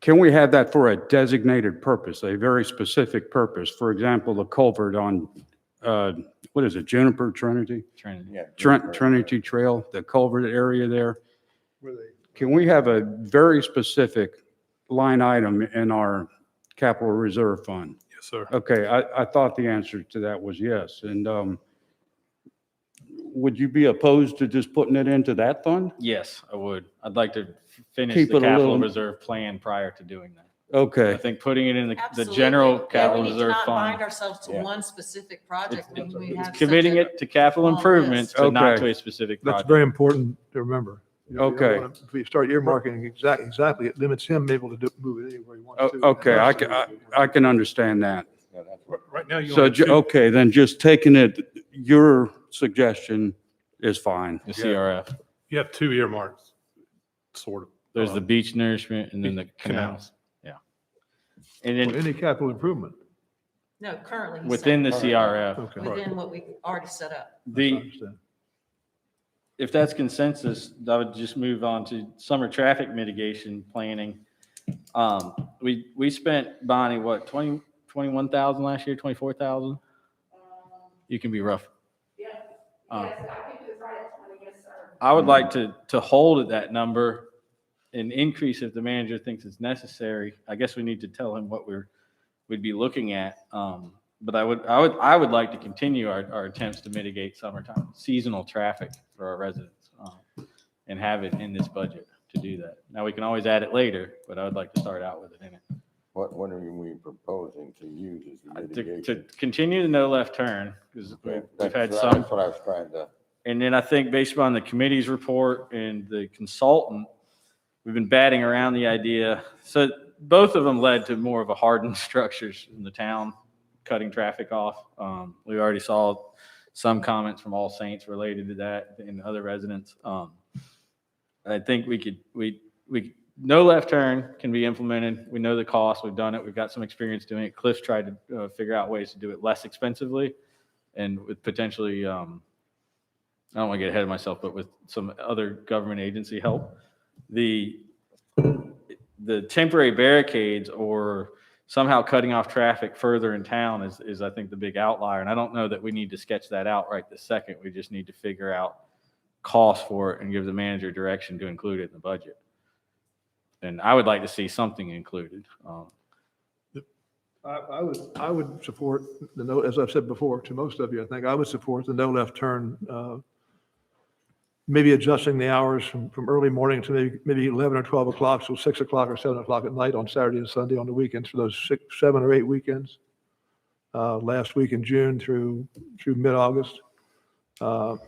can we have that for a designated purpose, a very specific purpose? For example, the culvert on, what is it, Juniper Trinity? Trinity. Yeah. Trinity Trail, the culvert area there. Where they, Can we have a very specific line item in our capital reserve fund? Yes, sir. Okay, I thought the answer to that was yes. And would you be opposed to just putting it into that fund? Yes, I would. I'd like to finish Keep the it a capital little- reserve plan prior to doing that. I Okay, think putting it in the Absolutely. general Yeah, capital we need to reserve not bind fund, ourselves to Yeah. one specific project. It's- when we have such committing a- it to capital long improvements, list. but not Okay. to a specific that's project. very important to remember. You don't Okay. wanna- If you start earmarking exactly, it limits him able to move it anywhere he wants to. okay, I can understand that. Yeah, that's what- Right now, you So, only have two- okay, then just taking it, your suggestion is fine. The CRF. you have two earmarks, sort of. There's the beach nourishment and then the Canals. canals. Yeah. And Well, then any capital improvement. No, currently. he's within the saying CRF, Okay. Within what we already set up. I the, understand. if that's consensus, I would just move on to summer traffic mitigation planning. We spent, Bonnie, what, 21,000 last year, 24,000? You can be rough. Um, I would like to hold at that number and increase if the manager thinks it's necessary. I guess we need to tell him what we'd be looking at. But I would like to continue our attempts to mitigate summertime seasonal traffic for our residents, and have it in this budget to do that. Now, we can always add it later, but I would like to start out with it in it. What are we proposing to use as the To mitigation? continue the no left turn, because we've That's had right, some. That's what I was trying to, And then I think based upon the committee's report and the consultant, we've been batting around the idea. So both of them led to more of a hardened structures in the town, cutting traffic off. We already saw some comments from All Saints related to that and other residents. I think no left turn can be implemented. We know the cost. We've done it. We've got some experience doing it. Cliff's tried to figure out ways to do it less expensively and with potentially, I don't want to get ahead of myself, but with some other government agency help. The temporary barricades or somehow cutting off traffic further in town is I think the big outlier. And I don't know that we need to sketch that out right this second. We just need to figure out costs for it and give the manager direction to include it in the budget. And I would like to see something included. I would support the no, as I've said before to most of you, I think I would support the no left turn, maybe adjusting the hours from early morning to maybe 11 or 12 o'clock, so 6 o'clock or 7 o'clock at night on Saturday and Sunday on the weekends for those 7 or 8 weekends, last week in June through mid-August. And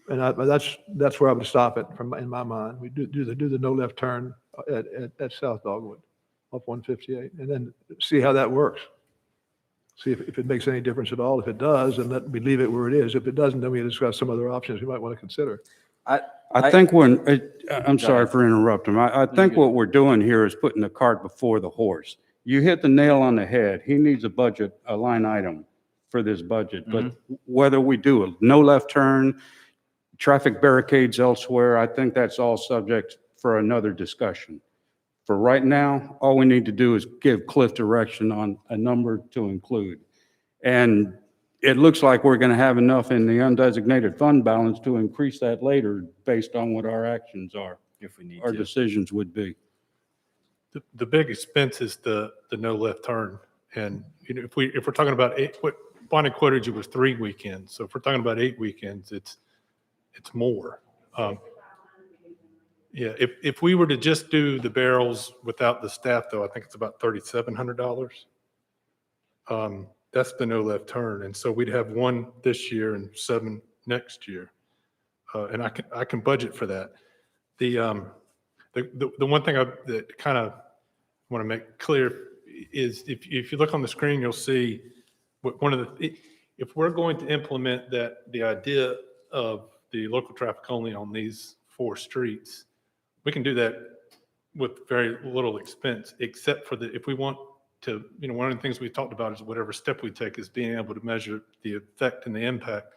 that's where I would stop it in my mind. We do the no left turn at South Dogwood, up 158, and then see how that works. See if it makes any difference at all. If it does, then we leave it where it is. If it doesn't, then we discuss some other options we might want to consider. I think I'm sorry for interrupting. I think what we're doing here is putting the cart before the horse. You hit the nail on the head. He needs a line item for this budget. But whether we do a no left turn, traffic barricades elsewhere, I think that's all subject for another discussion. For right now, all we need to do is give Cliff direction on a number to include. And it looks like we're going to have enough in the undesignated fund balance to increase that later based on what our actions are, If we need our to. decisions would be. The big expense is the no left turn. And, you know, if we're talking about what Bonnie quoted you was 3 weekends. So if we're talking about 8 weekends, it's more. Yeah, if we were to just do the barrels without the staff though, I think it's about $3,700. That's the no left turn. And so we'd have 1 this year and 7 next year. And I can budget for that. The one thing that kind of want to make clear is if you look on the screen, you'll see if we're going to implement the idea of the local traffic only on these 4 streets, we can do that with very little expense, except for if we want to, you know, one of the things we talked about is whatever step we take is being able to measure the effect and the impact.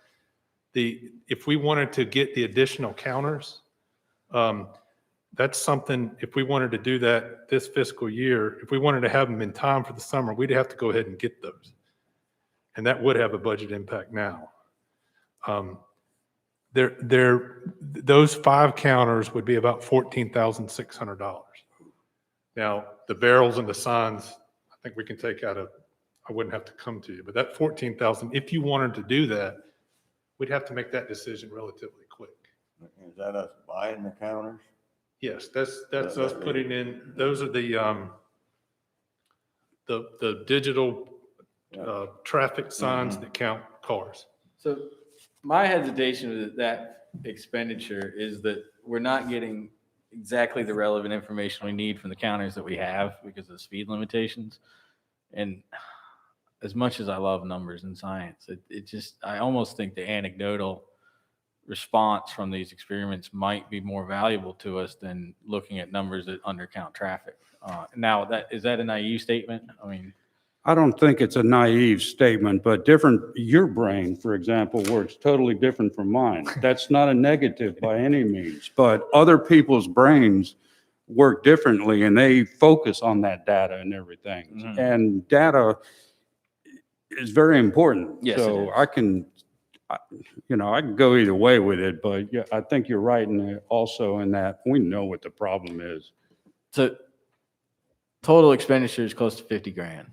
If we wanted to get the additional counters, that's something, if we wanted to do that this fiscal year, if we wanted to have them in time for the summer, we'd have to go ahead and get those. And that would have a budget impact now. Those 5 counters would be about $14,600. Now, the barrels and the signs, I think we can take out I wouldn't have to come to you, but that 14,000, if you wanted to do that, we'd have to make that decision relatively quick. is that us buying the counters? Yes, that's us putting in, those are the digital traffic signs that count cars. So my hesitation with that expenditure is that we're not getting exactly the relevant information we need from the counters that we have because of the speed limitations. And as much as I love numbers and science, I almost think the anecdotal response from these experiments might be more valuable to us than looking at numbers that undercount traffic. Now, is that a naive statement? I mean, I don't think it's a naive statement, but your brain, for example, works totally different from mine. That's not a negative by any means, but other people's brains work differently and they focus on that data and everything. Mhm. And data is very important. Yes, it So is. I can go either way with it, but yeah, I think you're right also in that we know what the problem is. so total expenditure is close to 50 grand.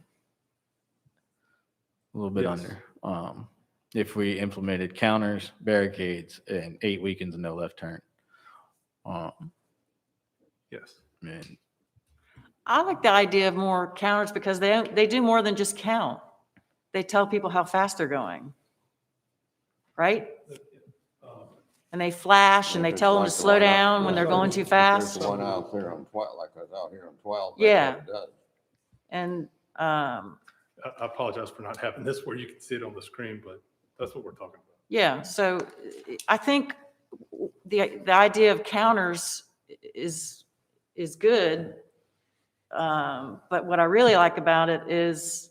A little bit Yes. under. If we implemented counters, barricades, and 8 weekends and no left turn. Yes. And I like the idea of more counters because they do more than just count. They tell people how fast they're going. Right? And they flash and they If it's tell them like to the slow one out- down when they're going too fast. There's one out there on 12, like I was out here on 12. Yeah. That's what it does. And, I apologize for not having this where you can see it on the screen, but that's what we're talking about. yeah, so I think the idea of counters is good. But what I really like about it is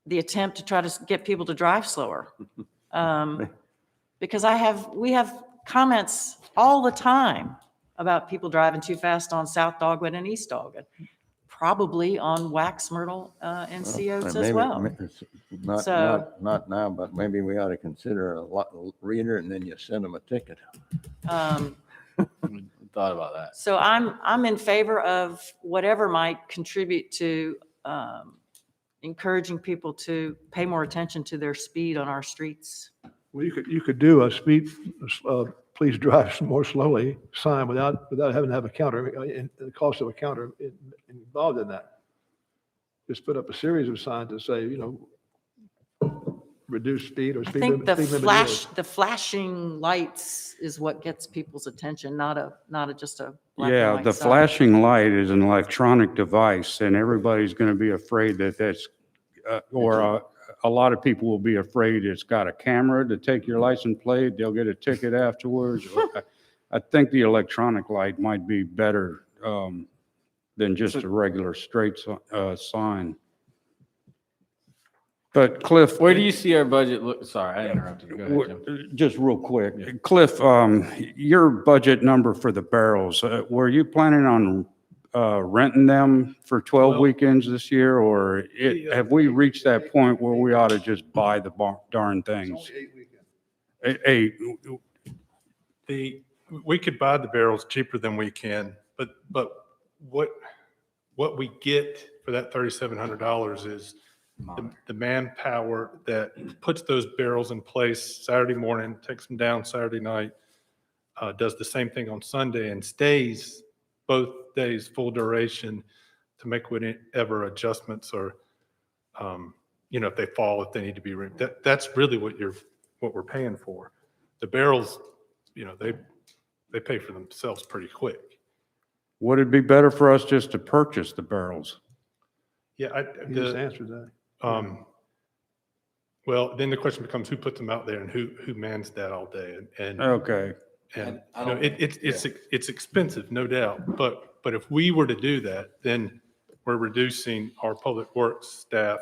the attempt to try to get people to drive slower. Because we have comments all the time about people driving too fast on South Dogwood and East Dogwood, probably on Wax Myrtle and Sea Oats as Maybe- well. So- Not now, but maybe we ought to consider a reader and then you send them a ticket. Um, Thought about that. So I'm in favor of whatever might contribute to encouraging people to pay more attention to their speed on our streets. Well, you could do a speed, please drive more slowly sign without having to have a counter, and the cost of a counter involved in that. Just put up a series of signs that say, reduce speed or I speed think limit. speed limit is. the flashing lights is what gets people's attention, not just a black and Yeah, white the sign. flashing light is an electronic device and everybody's going to be afraid that a lot of people will be afraid it's got a camera to take your license plate. They'll get a ticket afterwards. I think the electronic light might be better than just a regular straight sign. But Cliff. Where do you see our budget look? Sorry, I interrupted you. Go ahead, Jim. Just real quick, Cliff, your budget number for the barrels, were you planning on renting them for 12 Well, weekends this year? Or Yeah. have we reached that point where we ought to just buy the darn things? Eight. We could buy the barrels cheaper than we can, but what we get for that $3,700 is the manpower that puts those barrels in place Saturday morning, takes them down Saturday night, does the same thing on Sunday and stays both days full duration to make whatever adjustments or, if they fall, if they need to be, that's really what we're paying for. The barrels, they pay for themselves pretty quick. Would it be better for us just to purchase the barrels? Yeah, You just answered that. well, then the question becomes who puts them out there and who mans that all day and Okay. it's expensive, no doubt. But if we were to do that, then we're reducing our public works staff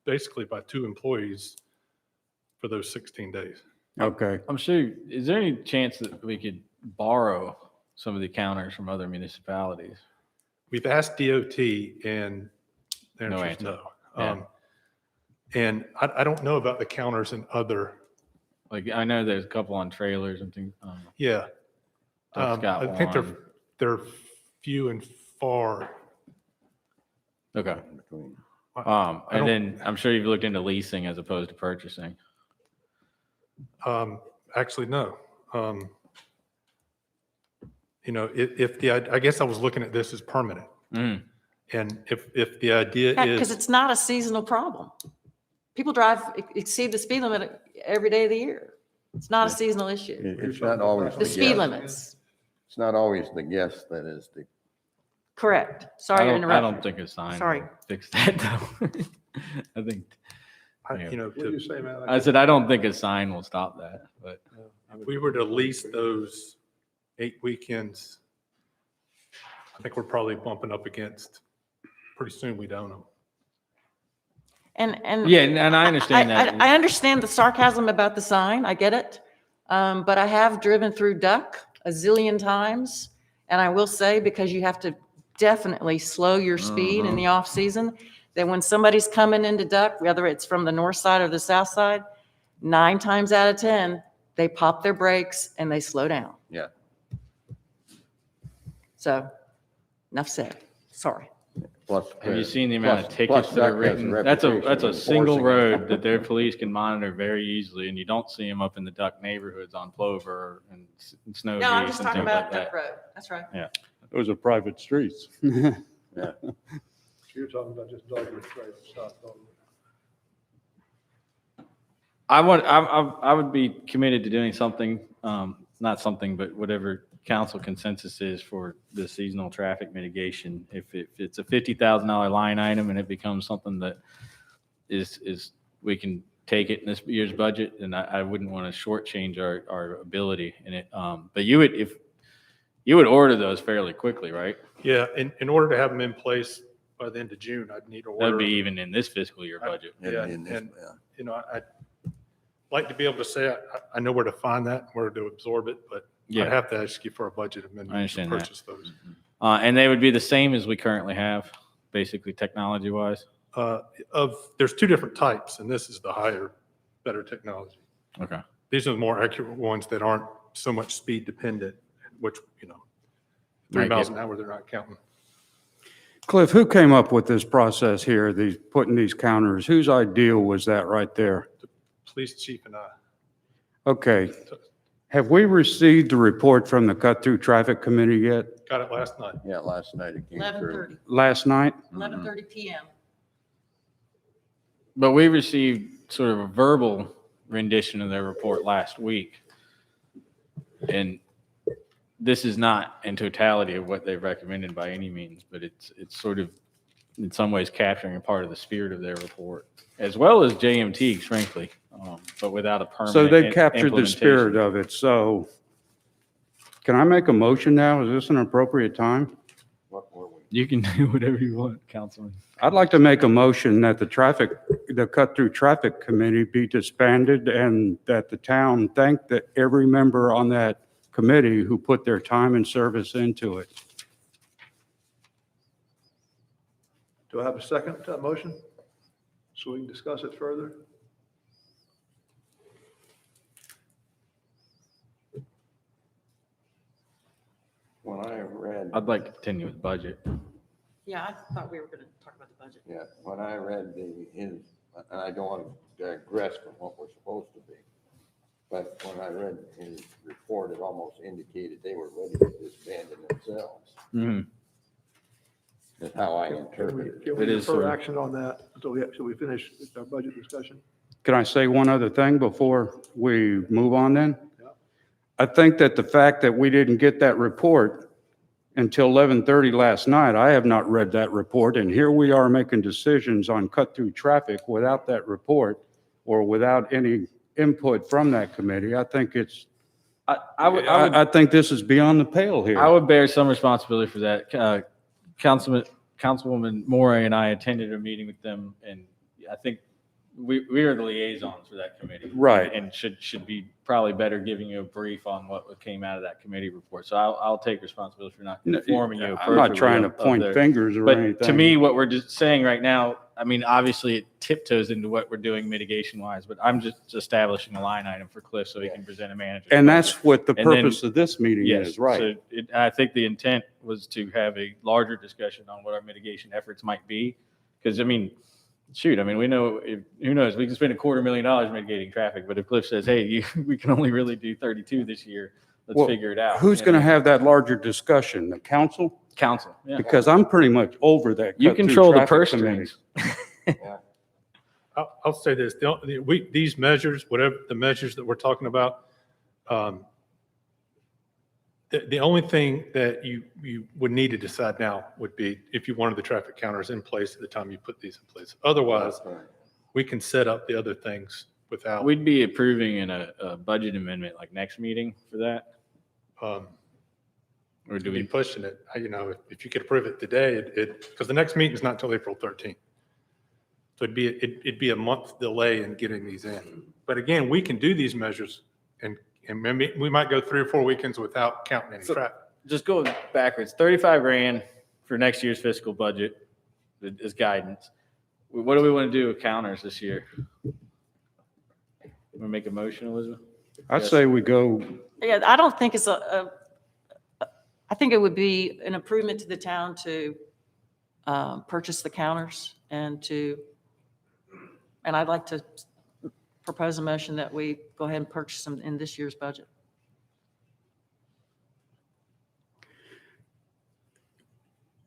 basically by 2 employees for those 16 days. Okay. I'm sure, is there any chance that we could borrow some of the counters from other municipalities? We've asked DOT and the No answer is answer. no. Yeah. And I don't know about the counters in other, Like, I know there's a couple on trailers and things. yeah. Duck's got I think one. they're few and far. Okay. Between- I And don't- then I'm sure you've looked into leasing as opposed to purchasing. Actually, no. I guess I was looking at this as permanent. Mm. And if the idea Yeah, because is, it's not a seasonal problem. People exceed the speed limit every day of the year. It's not a seasonal issue. It's not always The speed guest. limits, It's not always the guest that is the, correct. Sorry to I interrupt. don't think a sign Sorry. will fix that though. I think, Yeah. What do you say, man? I said, I don't think a sign will stop that, but if we were to lease those 8 weekends, I think we're probably bumping up against, pretty soon we don't know. And yeah, and I understand that. I understand the sarcasm about the sign. I get it. But I have driven through Duck a zillion times. And I will say, because you have to definitely slow your speed in the off season, that when somebody's coming into Duck, whether it's from the north side or the south side, 9 times out of 10, they pop their brakes and they slow down. yeah. So enough said. Sorry. Plus. Have you seen the amount of plus tickets that are Duck has a written? That's reputation a of single enforcing road that their police can monitor very easily, and you don't see them up in the Duck neighborhoods on Plover and Snow No, I'm Geese just and talking things like about Duck that. Road. That's right. Those are private streets. Yeah. You're talking about just dog straight stop. I would be committed to doing something, not something, but whatever council consensus is for the seasonal traffic mitigation. If it's a $50,000 line item and it becomes something that is, we can take it in this year's budget, and I wouldn't want to shortchange our ability in it. But you would order those fairly quickly, right? Yeah, in order to have them in place by the end of June, I'd need to order. That'd be even in this fiscal year budget. Yeah, In this- and, I'd like to be able to say, I know where to find that, where to absorb it, but Yeah. I'd have to ask you for a budget I amendment to understand that. purchase those. And they would be the same as we currently have, basically technology wise. There's two different types, and this is the higher, better technology. Okay. These are the more accurate ones that aren't so much speed dependent, which, 3 I miles get- an hour, they're not counting. Cliff, who came up with this process here, putting these counters? Whose idea was that right there? Police chief and I. Okay. Have we received the report from the Cut-Through Traffic Committee yet? Got it last night. Yeah, last night it came through. 11:30, Last night? 11:30 PM. But we received sort of a verbal rendition of their report last week. And this is not in totality of what they've recommended by any means, but it's sort of in some ways capturing a part of the spirit of their report, as well as JMT, frankly, but without a permanent. So they captured the implementation. spirit of it. So can I make a motion now? Is this an appropriate time? What were we? You can do whatever you want, Councilman. I'd like to make a motion that the Cut-Through Traffic Committee be disbanded and that the town thank every member on that committee who put their time and service into it. Do I have a second to that motion? So we can discuss it further? When I read, I'd like to continue with budget. Yeah, I thought we were going to talk about the budget. yeah, when I read his, and I don't want to digress from what we're supposed to be, but when I read his report, it almost indicated they were ready to disband it themselves. Mhm. That's how I Can interpret it. we It is, defer sir. action on that until we finish our budget discussion? Can I say one other thing before we move on then? Yeah. I think that the fact that we didn't get that report until 11:30 last night, I have not read that report, and here we are making decisions on cut-through traffic without that report or without any input from that committee. I think I think this is beyond the pale here. I would bear some responsibility for that. Councilwoman Moore and I attended a meeting with them, and I think we are the liaisons for that committee. Right. And should be probably better giving you a brief on what came out of that committee report. So I'll take responsibility for not informing you. I'm not trying to appropriately point of their- fingers or anything. But to me, what we're just saying right now, I mean, obviously it tiptoes into what we're doing mitigation wise, but I'm just establishing a line item for Cliff so he can present a manager. And that's what the And then- purpose of this meeting Yes, is, right? so I think the intent was to have a larger discussion on what our mitigation efforts might be. Because, I mean, shoot, I mean, we know, who knows, we can spend $250,000 mitigating traffic, but if Cliff says, hey, we can only really do 32 this year, let's Well, figure it out. Who's you going to know? have that larger discussion? The council? Council, yeah. Because I'm pretty much over that. You cut-through control the traffic purse committee. strings. I'll say this, these measures, whatever the measures that we're talking about, the only thing that you would need to decide now would be if you wanted the traffic counters in place at the time you put these in place. Otherwise, That's right. we can set up the other things without, We'd be approving in a budget amendment like next meeting for that? Or do to be we, pushing it. If you could approve it today, because the next meeting is not until April 13th. So it'd be a month delay in getting these in. But again, we can do these measures and maybe we might go 3 or 4 weekends without counting any So- traffic. just go backwards, 35 grand for next year's fiscal budget is guidance. What do we want to do with counters this year? Want to make a motion, Elizabeth? I'd Yes. say we go, Yeah, I don't think it's I think it would be an improvement to the town to purchase the counters and I'd like to propose a motion that we go ahead and purchase them in this year's budget.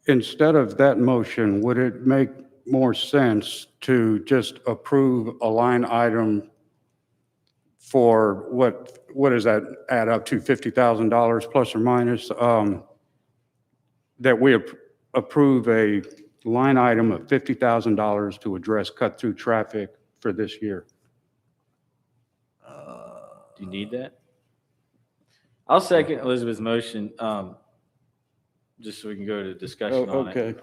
instead of that motion, would it make more sense to just approve a line item for what does that add up to, $50,000 plus or minus? That we approve a line item of $50,000 to address cut-through traffic for this year. Do you need that? I'll second Elizabeth's motion, just so we can go to discussion Oh, on it. okay.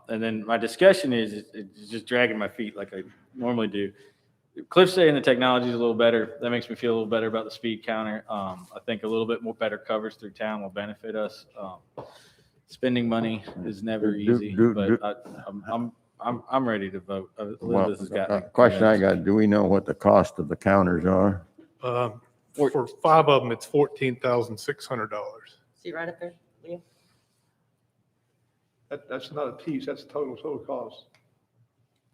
And then my discussion is, it's just dragging my feet like I normally do. Cliff's saying the technology is a little better. That makes me feel a little better about the speed counter. I think a little bit more better coverage through town will benefit us. Spending money is never easy, but I'm ready to vote. Well, Elizabeth has got me question I convinced. got, do we know what the cost of the counters are? For 5 of them, it's $14,600. See right up there, Leah? That's not a piece, that's total cost.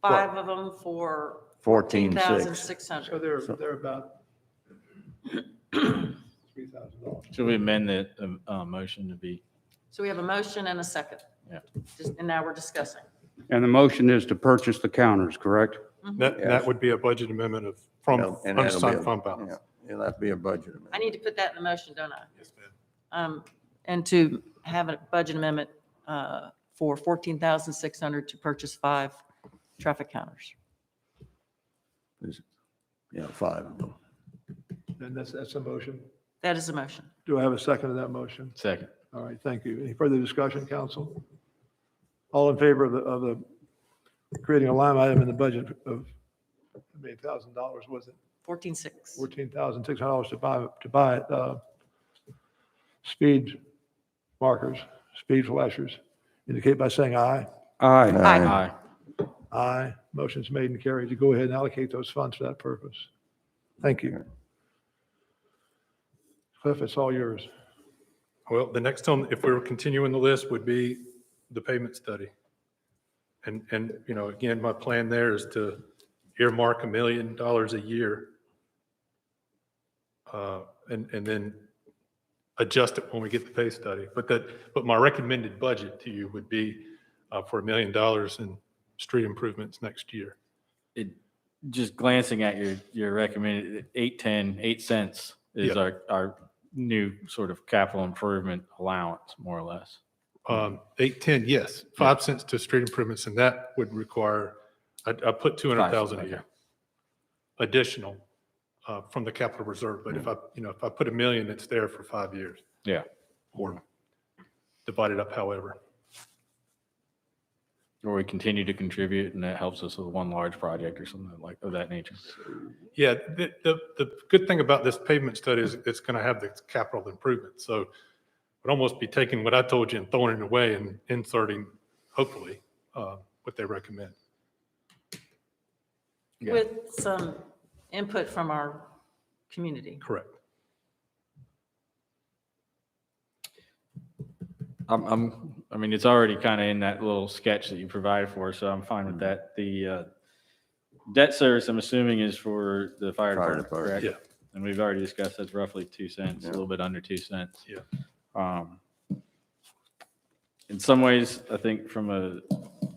5 of them for 14,600. So $14,600. they're about $3,000. Should we amend the motion to be? So we have a motion and a second. Yeah. And now we're discussing. And the motion is to purchase the counters, correct? That would be a budget amendment from And that'll be unassigned a- fund balance. Yeah, that'd be a budget amendment. I need to put that in the motion, don't I? Yes, ma'am. And to have a budget amendment for $14,600 to purchase 5 traffic counters. Yeah, 5 of them. And that's a motion. That is a motion. Do I have a second to that motion? Second. All right, thank you. Any further discussion, council? All in favor of the creating a line item in the budget of $8,000, was it? 14,600. $14,600 to buy speed markers, speed flashers, indicate by saying aye. Aye. Aye. Aye. Motion's made and carried to go ahead and allocate those funds for that purpose. Thank you. Cliff, it's all yours. Well, the next one, if we were continuing the list, would be the pavement study. And, again, my plan there is to earmark $1 million a year. And then adjust it when we get the pay study. But my recommended budget to you would be for $1 million in street improvements next year. Just glancing at your recommended 8 cents is Yeah. our new sort of capital improvement allowance, more or less. 810, yes, 5 cents to street improvements, and that would require, I put 200,000 a year additional from the capital reserve. But if I put $1 million, it's there for 5 years. Yeah. Or divide it up however. Or we continue to contribute and that helps us with one large project or something like of that nature. Yeah, the good thing about this pavement study is it's going to have the capital improvement. So it would almost be taking what I told you and throwing it away and inserting, hopefully, what they recommend. Yeah. With some input from our community. Correct. I mean, it's already kind of in that little sketch that you provided for us, so I'm fine with that. The debt service, I'm assuming, is for the fire Fire department, department. correct? Yeah. And we've already discussed that's roughly 2 cents, a Yeah. little bit under 2 cents. Yeah. In some ways, I think from a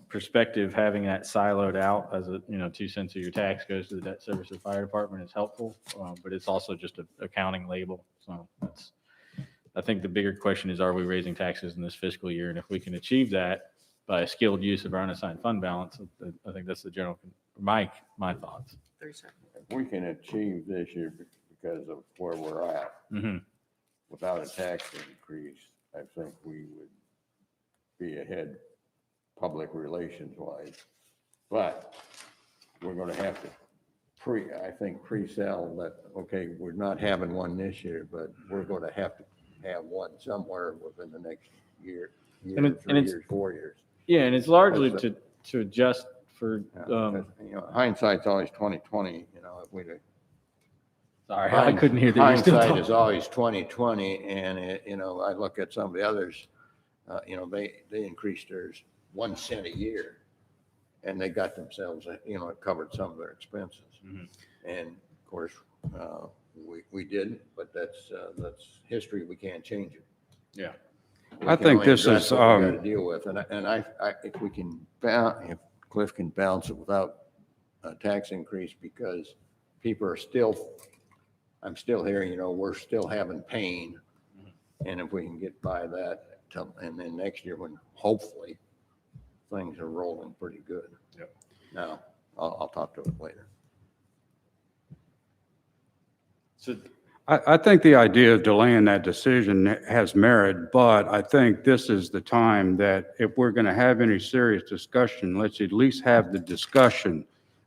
perspective, having that siloed out as 2 cents of your tax goes to the debt service of the fire department is helpful, but it's also just an accounting label. So I think the bigger question is, are we raising taxes in this fiscal year? And if we can achieve that by a skilled use of our unassigned fund balance, I think that's the general, my thoughts. 30 seconds. If we can achieve this year because of where we're at, Mm-hmm. without a tax increase, I think we would be ahead public relations wise. But we're going to have to pre-sell that, okay, we're not having one this year, but we're going to have one somewhere within the next year, And 3 it's- years, 4 years. Yeah, and it's largely That's to adjust for, Hindsight's always 20/20, if we'd have. sorry, I couldn't hear that. You were still Hindsight talking. is always 20/20, and I look at some of the others, they increased theirs 1 cent a year, and they got themselves, it covered some of their expenses. Mhm. And of course, we didn't, but that's history. We can't change it. Yeah. we I can think only this address is, what we gotta deal with, and if we can, if Cliff can balance it without a tax increase, because people are still, I'm still hearing, we're still having pain. And if we can get by that, and then next year when hopefully things are rolling pretty good. Yep. Now, I'll talk to it later. So I think the idea of delaying that decision has merit, but I think this is the time that if we're going to have any serious discussion, let's at least have the discussion,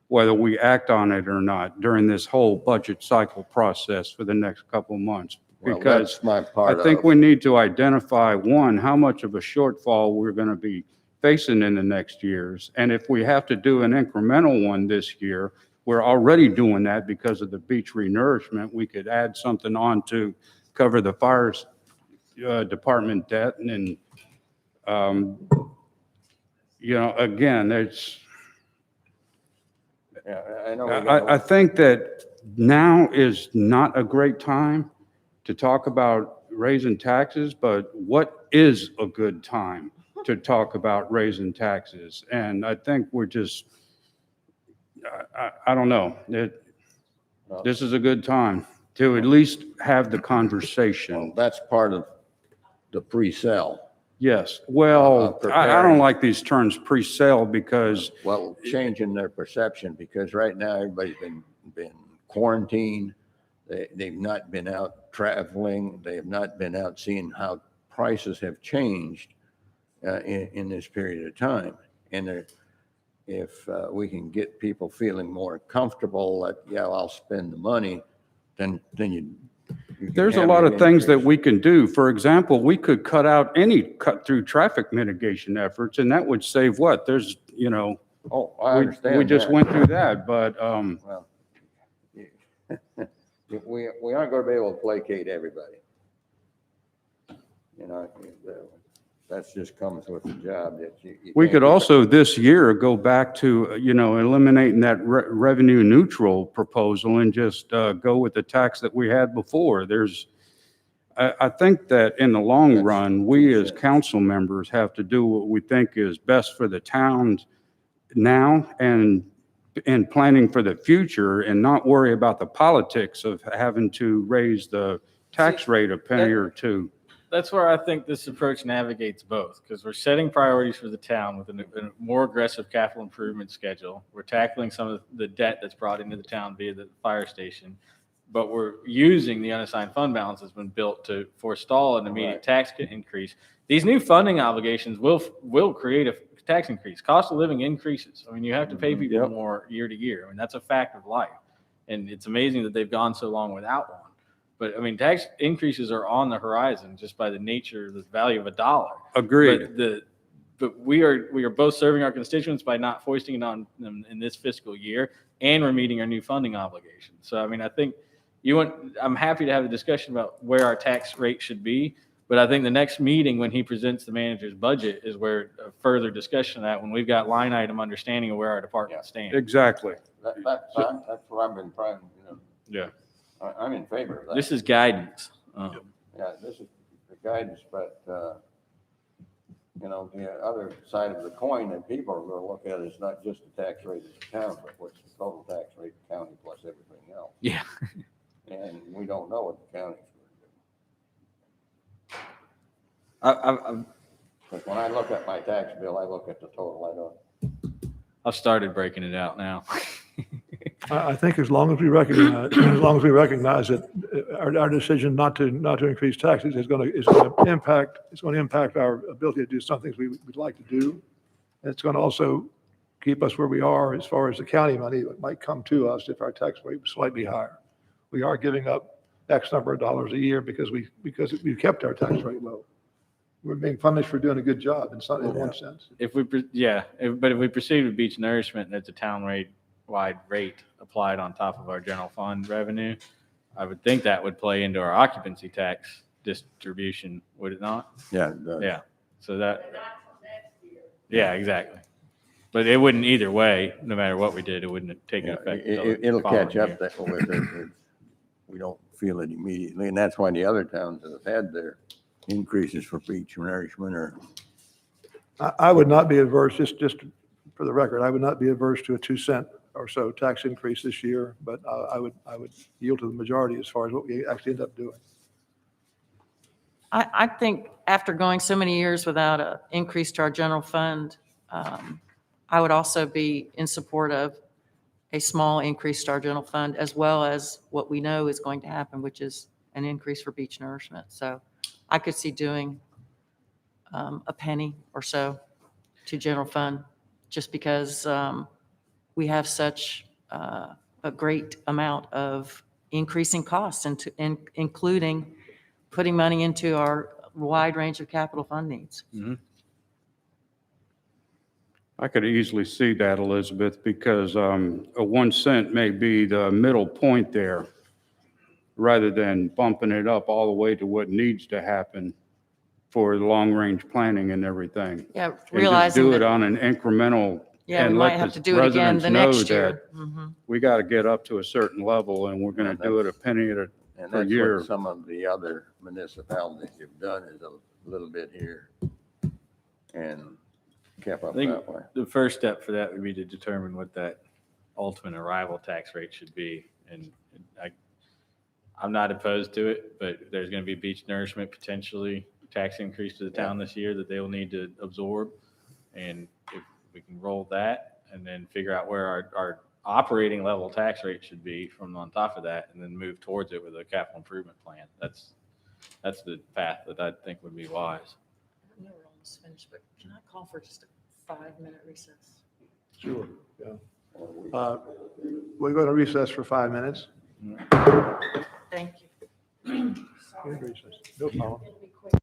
whether we act on it or not during this whole budget cycle process for the next couple of months. Well, Because that's my part I think of- we need to identify, one, how much of a shortfall we're going to be facing in the next years. And if we have to do an incremental one this year, we're already doing that because of the beach renourishment. We could add something on to cover the fire department debt. And, again, it's, Yeah, I know. I think that now is not a great time to talk about raising taxes, but what is a good time to talk about raising taxes? And I think we're just, I don't know. This is a good time to at least have the Well, conversation. that's part of the pre-sale. Yes. Well, I preparing. don't like these terms pre-sale because Well, changing their perception, because right now everybody's been quarantined. They've not been out traveling. They have not been out seeing how prices have changed in this period of time. And if we can get people feeling more comfortable that, yeah, I'll spend the money, then you can there's a have lot your of things that increase. we can do. For example, we could cut out any cut-through traffic mitigation efforts, and that would save what? There's, Oh, I we understand just that. went through that, but, Well, we aren't going to be able to placate everybody. That's just comes with the job that you. we can't could keep it. also this year go back to, eliminating that revenue neutral proposal and just go with the tax that we had before. I think that in the long That's run, we as 2 cents. council members have to do what we think is best for the town now and planning for the future, and not worry about the politics of having to raise the tax rate a penny or two. that's where I think this approach navigates both, because we're setting priorities for the town with a more aggressive capital improvement schedule. We're tackling some of the debt that's brought into the town via the fire station, but we're using the unassigned fund balance that's been built to forestall an immediate Right. tax increase. These new funding obligations will create a tax increase. Cost of living increases. I mean, you have to pay people Yep. more year to year. I mean, that's a fact of life. And it's amazing that they've gone so long without one. But I mean, tax increases are on the horizon just by the nature of the value of a dollar. Agreed. But we are both serving our constituents by not foisting it on them in this fiscal year, and we're meeting our new funding obligations. So I mean, I think I'm happy to have a discussion about where our tax rate should be. But I think the next meeting, when he presents the manager's budget, is where a further discussion of that, when we've got line item understanding of where our department stands. Exactly. That's what I've been trying, Yeah. I'm in favor of that. This is guidance. Yeah, this is the guidance, but, the other side of the coin that people are going to look at is not just the tax rate of the town, but what's the total tax rate of the county plus everything else. Yeah. And we don't know what the county's going to do. But when I look at my tax bill, I look at the total, I've started breaking it out now. I think as long as we recognize, that our decision not to increase taxes is going to impact our ability to do some things we'd like to do. It's going to also keep us where we are as far as the county money that might come to us if our tax rate was slightly higher. We are giving up X number of dollars a year because we've kept our tax rate low. We're being punished for doing a good job in one sense. But if we proceed with beach nourishment, that's a town-wide rate applied on top of our general fund revenue. I would think that would play into our occupancy tax distribution, would it not? Yeah. Yeah. So yeah, exactly. But it wouldn't either way, no matter what we did, it wouldn't take effect. until the It'll following catch up year. with it. We don't feel it immediately, and that's why the other towns that have had their increases for beach nourishment or? I would not be averse, just for the record, I would not be averse to a 2 cent or so tax increase this year, but I would yield to the majority as far as what we actually end up doing. I think after going so many years without an increase to our general fund, I would also be in support of a small increase to our general fund, as well as what we know is going to happen, which is an increase for beach nourishment. So I could see doing a penny or so to general fund, just because we have such a great amount of increasing costs, including putting money into our wide range of capital fund needs. I could easily see that, Elizabeth, because a 1 cent may be the middle point there, rather than bumping it up all the way to what needs to happen for the long-range planning and everything. Yeah, And just realizing do it that, on an incremental. yeah, we and might let have the to do it again the residents next know year. that Mhm. We got to get up to a certain level, and we're going to do it a penny at a And per that's year. what some of the other municipalities have done, is a little bit here and kept I up think that way. the first step for that would be to determine what that ultimate arrival tax rate should be. And I'm not opposed to it, but there's going to be beach nourishment potentially tax increase to the town this year that they will need to absorb. And if we can roll that and then figure out where our operating level tax rate should be from on top of that, and then move towards it with a capital improvement plan. That's the path that I think would be wise. I know we're almost finished, but can I call for just a 5-minute recess? Sure, yeah. We're going to recess for 5 minutes. Thank you. Recess. No problem. It'll be quick.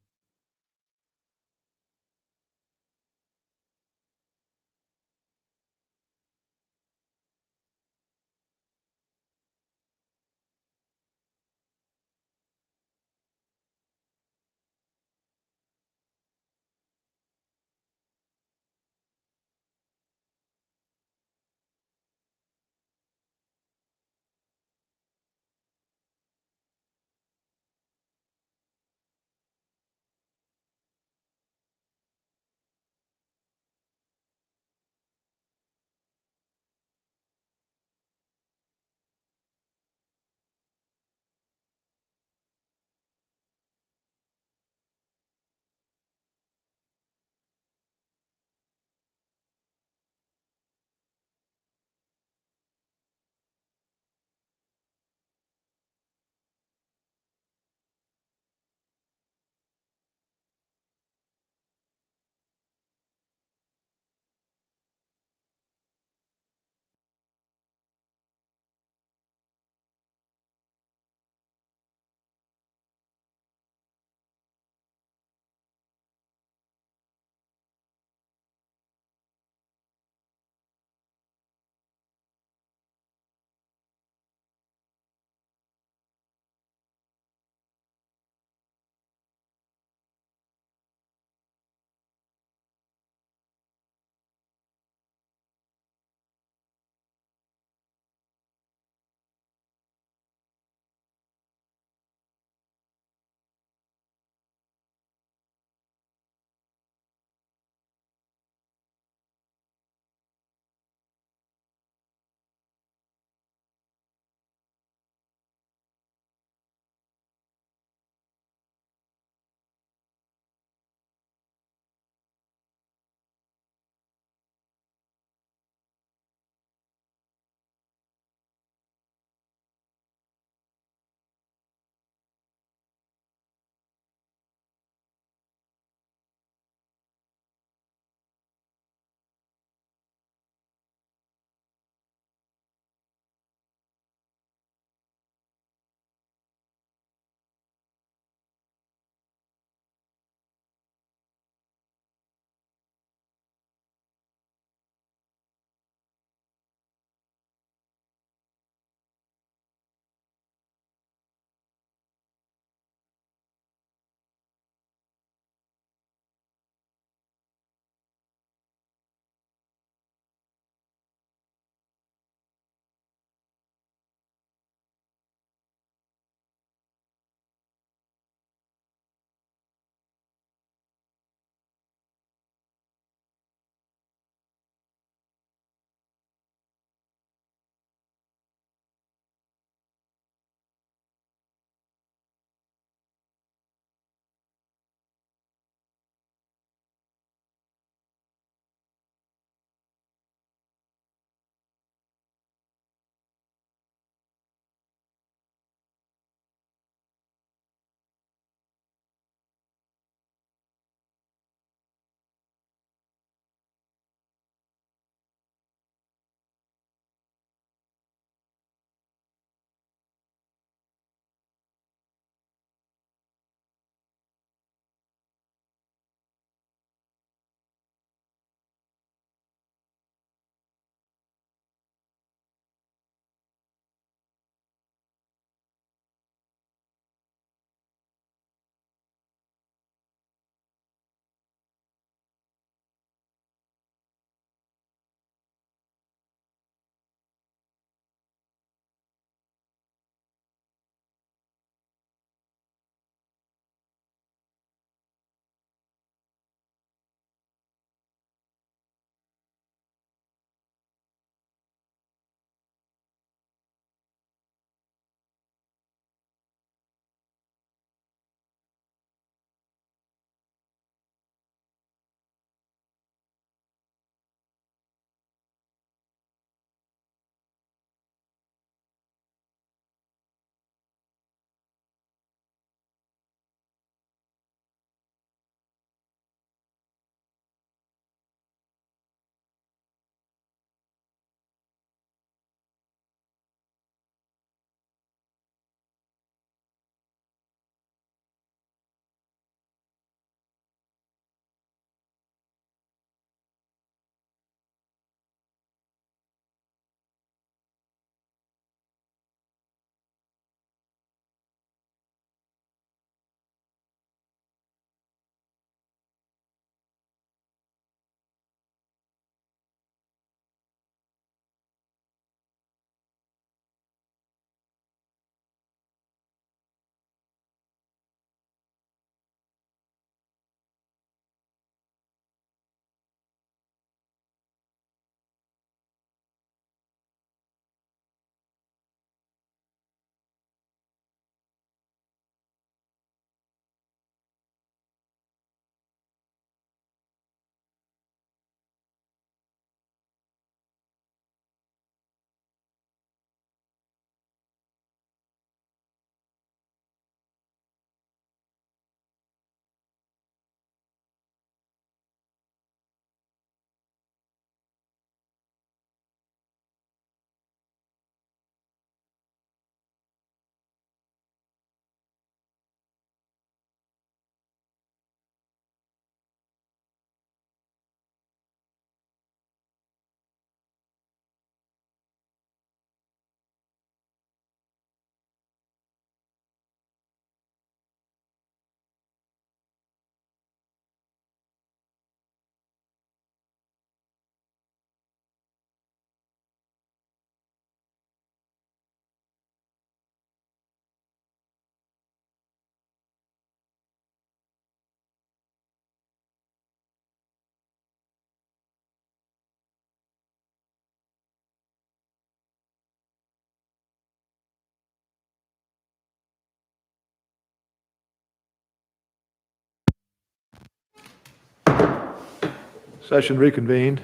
Session reconvened.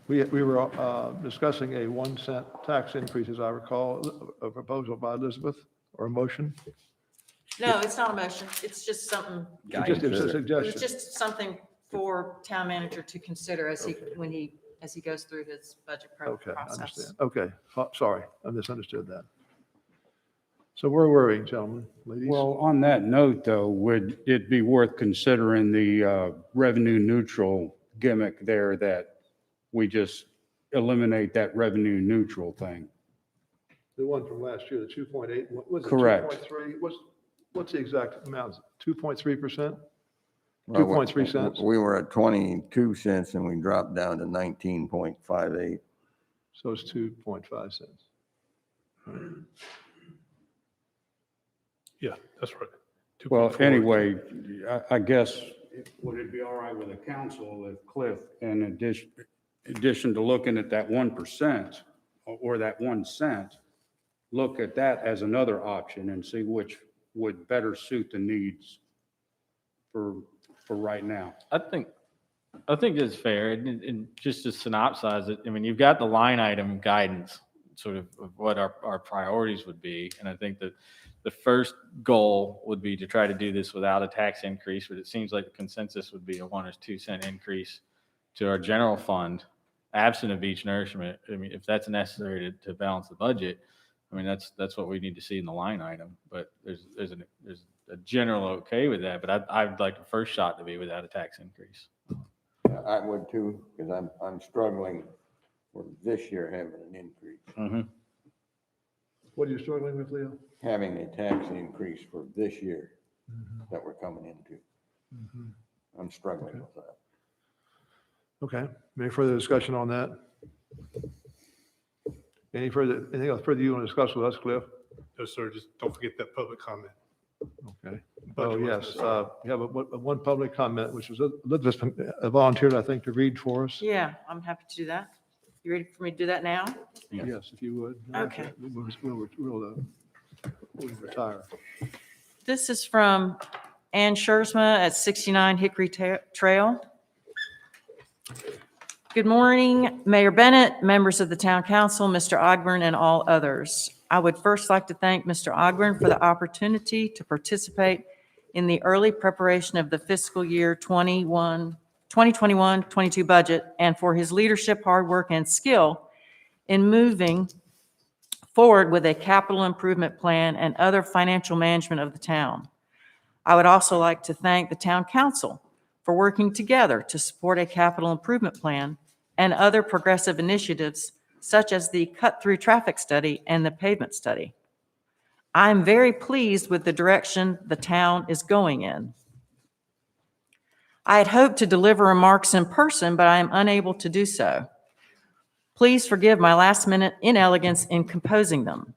We were discussing a 1 cent tax increase, as I recall, a proposal by Elizabeth, or a motion. No, it's not a motion. It's just something, It was a it was suggestion. just something for town manager to consider as he goes through his budget Okay, I process. understand. Okay, sorry, I misunderstood that. So where were we, gentlemen, ladies? Well, on that note, though, would it be worth considering the revenue neutral gimmick there, that we just eliminate that revenue neutral thing? The one from last year, the 2.8, what was it? Correct. 2.3, what's the exact amount? 2.3%? Well, 2.3 cents? We were at 22 cents and we dropped down to 19.58. So it's 2.5 cents. Yeah, that's right. Well, 2.4. anyway, I guess, would it be all right with the council if Cliff, in addition to looking at that 1% or that 1 cent, look at that as another option and see which would better suit the needs for right now? I think it's fair, and just to synopsize it, I mean, you've got the line item guidance, sort of what our priorities would be, and I think that the first goal would be to try to do this without a tax increase, but it seems like the consensus would be a 1 or 2 cent increase to our general fund, absent of beach nourishment. I mean, if that's necessary to balance the budget, I mean, that's what we need to see in the line item, but there's a general okay with that, but I'd like the first shot to be without a tax increase. I would too, because I'm struggling for this year having an increase, What are you struggling with, Leo? having a tax increase for this year that we're coming into. I'm struggling with that. Okay, any further discussion on that? Anything else further you want to discuss with us, Cliff? No, sir, just don't forget that public comment. Okay. Budget Oh, yes, resolution. you have one public comment, which was Elizabeth volunteered, I think, to read for us. Yeah, I'm happy to do that. You ready for me to do that now? Yes, if you would. Okay. We'll retire. This is from Ann Schursma at 69 Hickory Trail. Good morning, Mayor Bennett, members of the Town Council, Mr. Ogburn, and all others. I would first like to thank Mr. Ogburn for the opportunity to participate in the early preparation of the fiscal year 2021-22 budget, and for his leadership, hard work, and skill in moving forward with a capital improvement plan and other financial management of the town. I would also like to thank the Town Council for working together to support a capital improvement plan and other progressive initiatives such as the cut-through traffic study and the pavement study. I'm very pleased with the direction the town is going in. I had hoped to deliver remarks in person, but I am unable to do so. Please forgive my last-minute inelegance in composing them.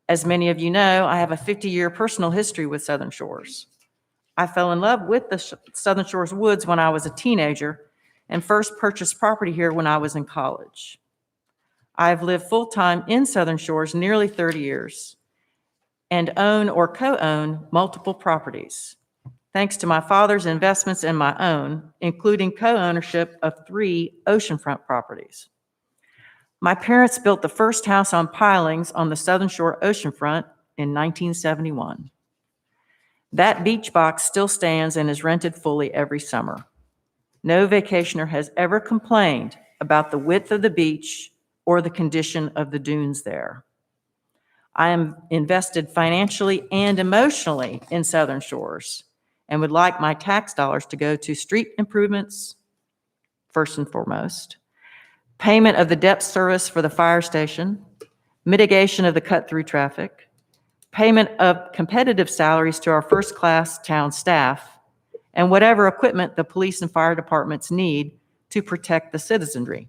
As many of you know, I have a 50-year personal history with Southern Shores. I fell in love with the Southern Shores woods when I was a teenager and first purchased property here when I was in college. I've lived full-time in Southern Shores nearly 30 years and own or co-own multiple properties, thanks to my father's investments and my own, including co-ownership of 3 oceanfront properties. My parents built the first house on pilings on the Southern Shore oceanfront in 1971. That beach box still stands and is rented fully every summer. No vacationer has ever complained about the width of the beach or the condition of the dunes there. I am invested financially and emotionally in Southern Shores and would like my tax dollars to go to street improvements, first and foremost, payment of the debt service for the fire station, mitigation of the cut-through traffic, payment of competitive salaries to our first-class town staff, and whatever equipment the police and fire departments need to protect the citizenry.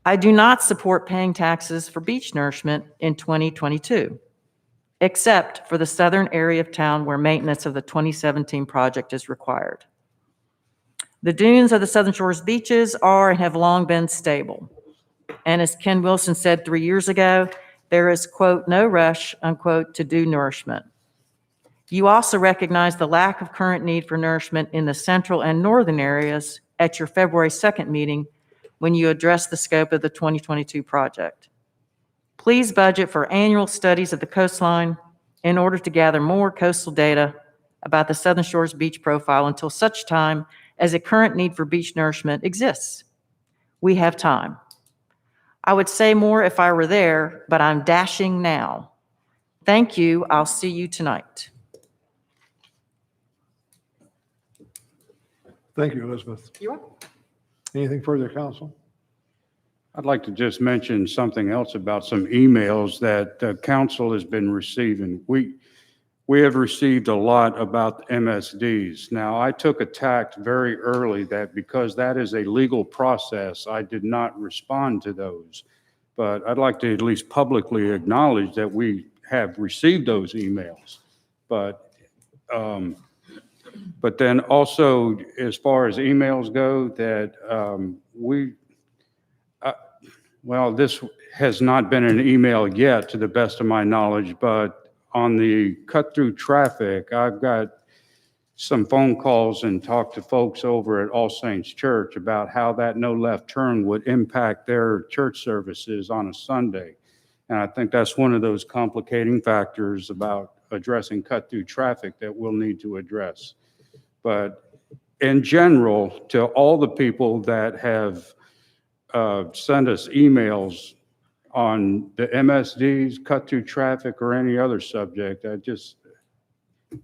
I do not support paying taxes for beach nourishment in 2022, except for the southern area of town where maintenance of the 2017 project is required. The dunes of the Southern Shores beaches are and have long been stable. And as Ken Wilson said 3 years ago, there is, quote, no rush, unquote, to do nourishment. You also recognize the lack of current need for nourishment in the central and northern areas at your February 2nd meeting when you address the scope of the 2022 project. Please budget for annual studies of the coastline in order to gather more coastal data about the Southern Shores beach profile until such time as a current need for beach nourishment exists. We have time. I would say more if I were there, but I'm dashing now. Thank you. I'll see you tonight. Thank you, Elizabeth. You're welcome. Anything further, council? I'd like to just mention something else about some emails that the council has been receiving. We have received a lot about MSDs. Now, I took a tact very early that because that is a legal process, I did not respond to those. But I'd like to at least publicly acknowledge that we have received those emails. But then also, as far as emails go, that well, this has not been an email yet, to the best of my knowledge, but on the cut-through traffic, I've got some phone calls and talked to folks over at All Saints Church about how that no left turn would impact their church services on a Sunday. And I think that's one of those complicating factors about addressing cut-through traffic that we'll need to address. But in general, to all the people that have sent us emails on the MSDs, cut-through traffic, or any other subject, I just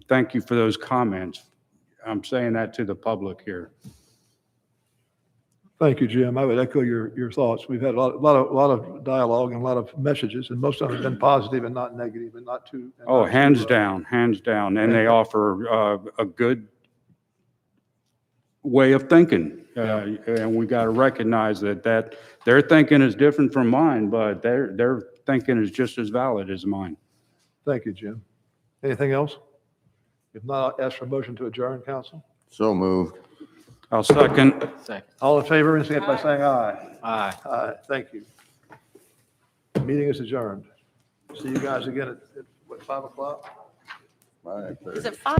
thank you for those comments. I'm saying that to the public here. Thank you, Jim. I would echo your thoughts. We've had a lot of dialogue and a lot of messages, and most of them have been positive and not negative and not too. and Oh, not too, hands down. And they offer a good way of thinking. And we got to recognize that their thinking is different from mine, but their thinking is just as valid as mine. Thank you, Jim. Anything else? If not, I'll ask for a motion to adjourn, council. So moved. I'll second. All in favor, indicate by saying aye. Aye. Aye, thank you. Meeting is adjourned. See you guys again at what, 5 o'clock? All right, Is it 5?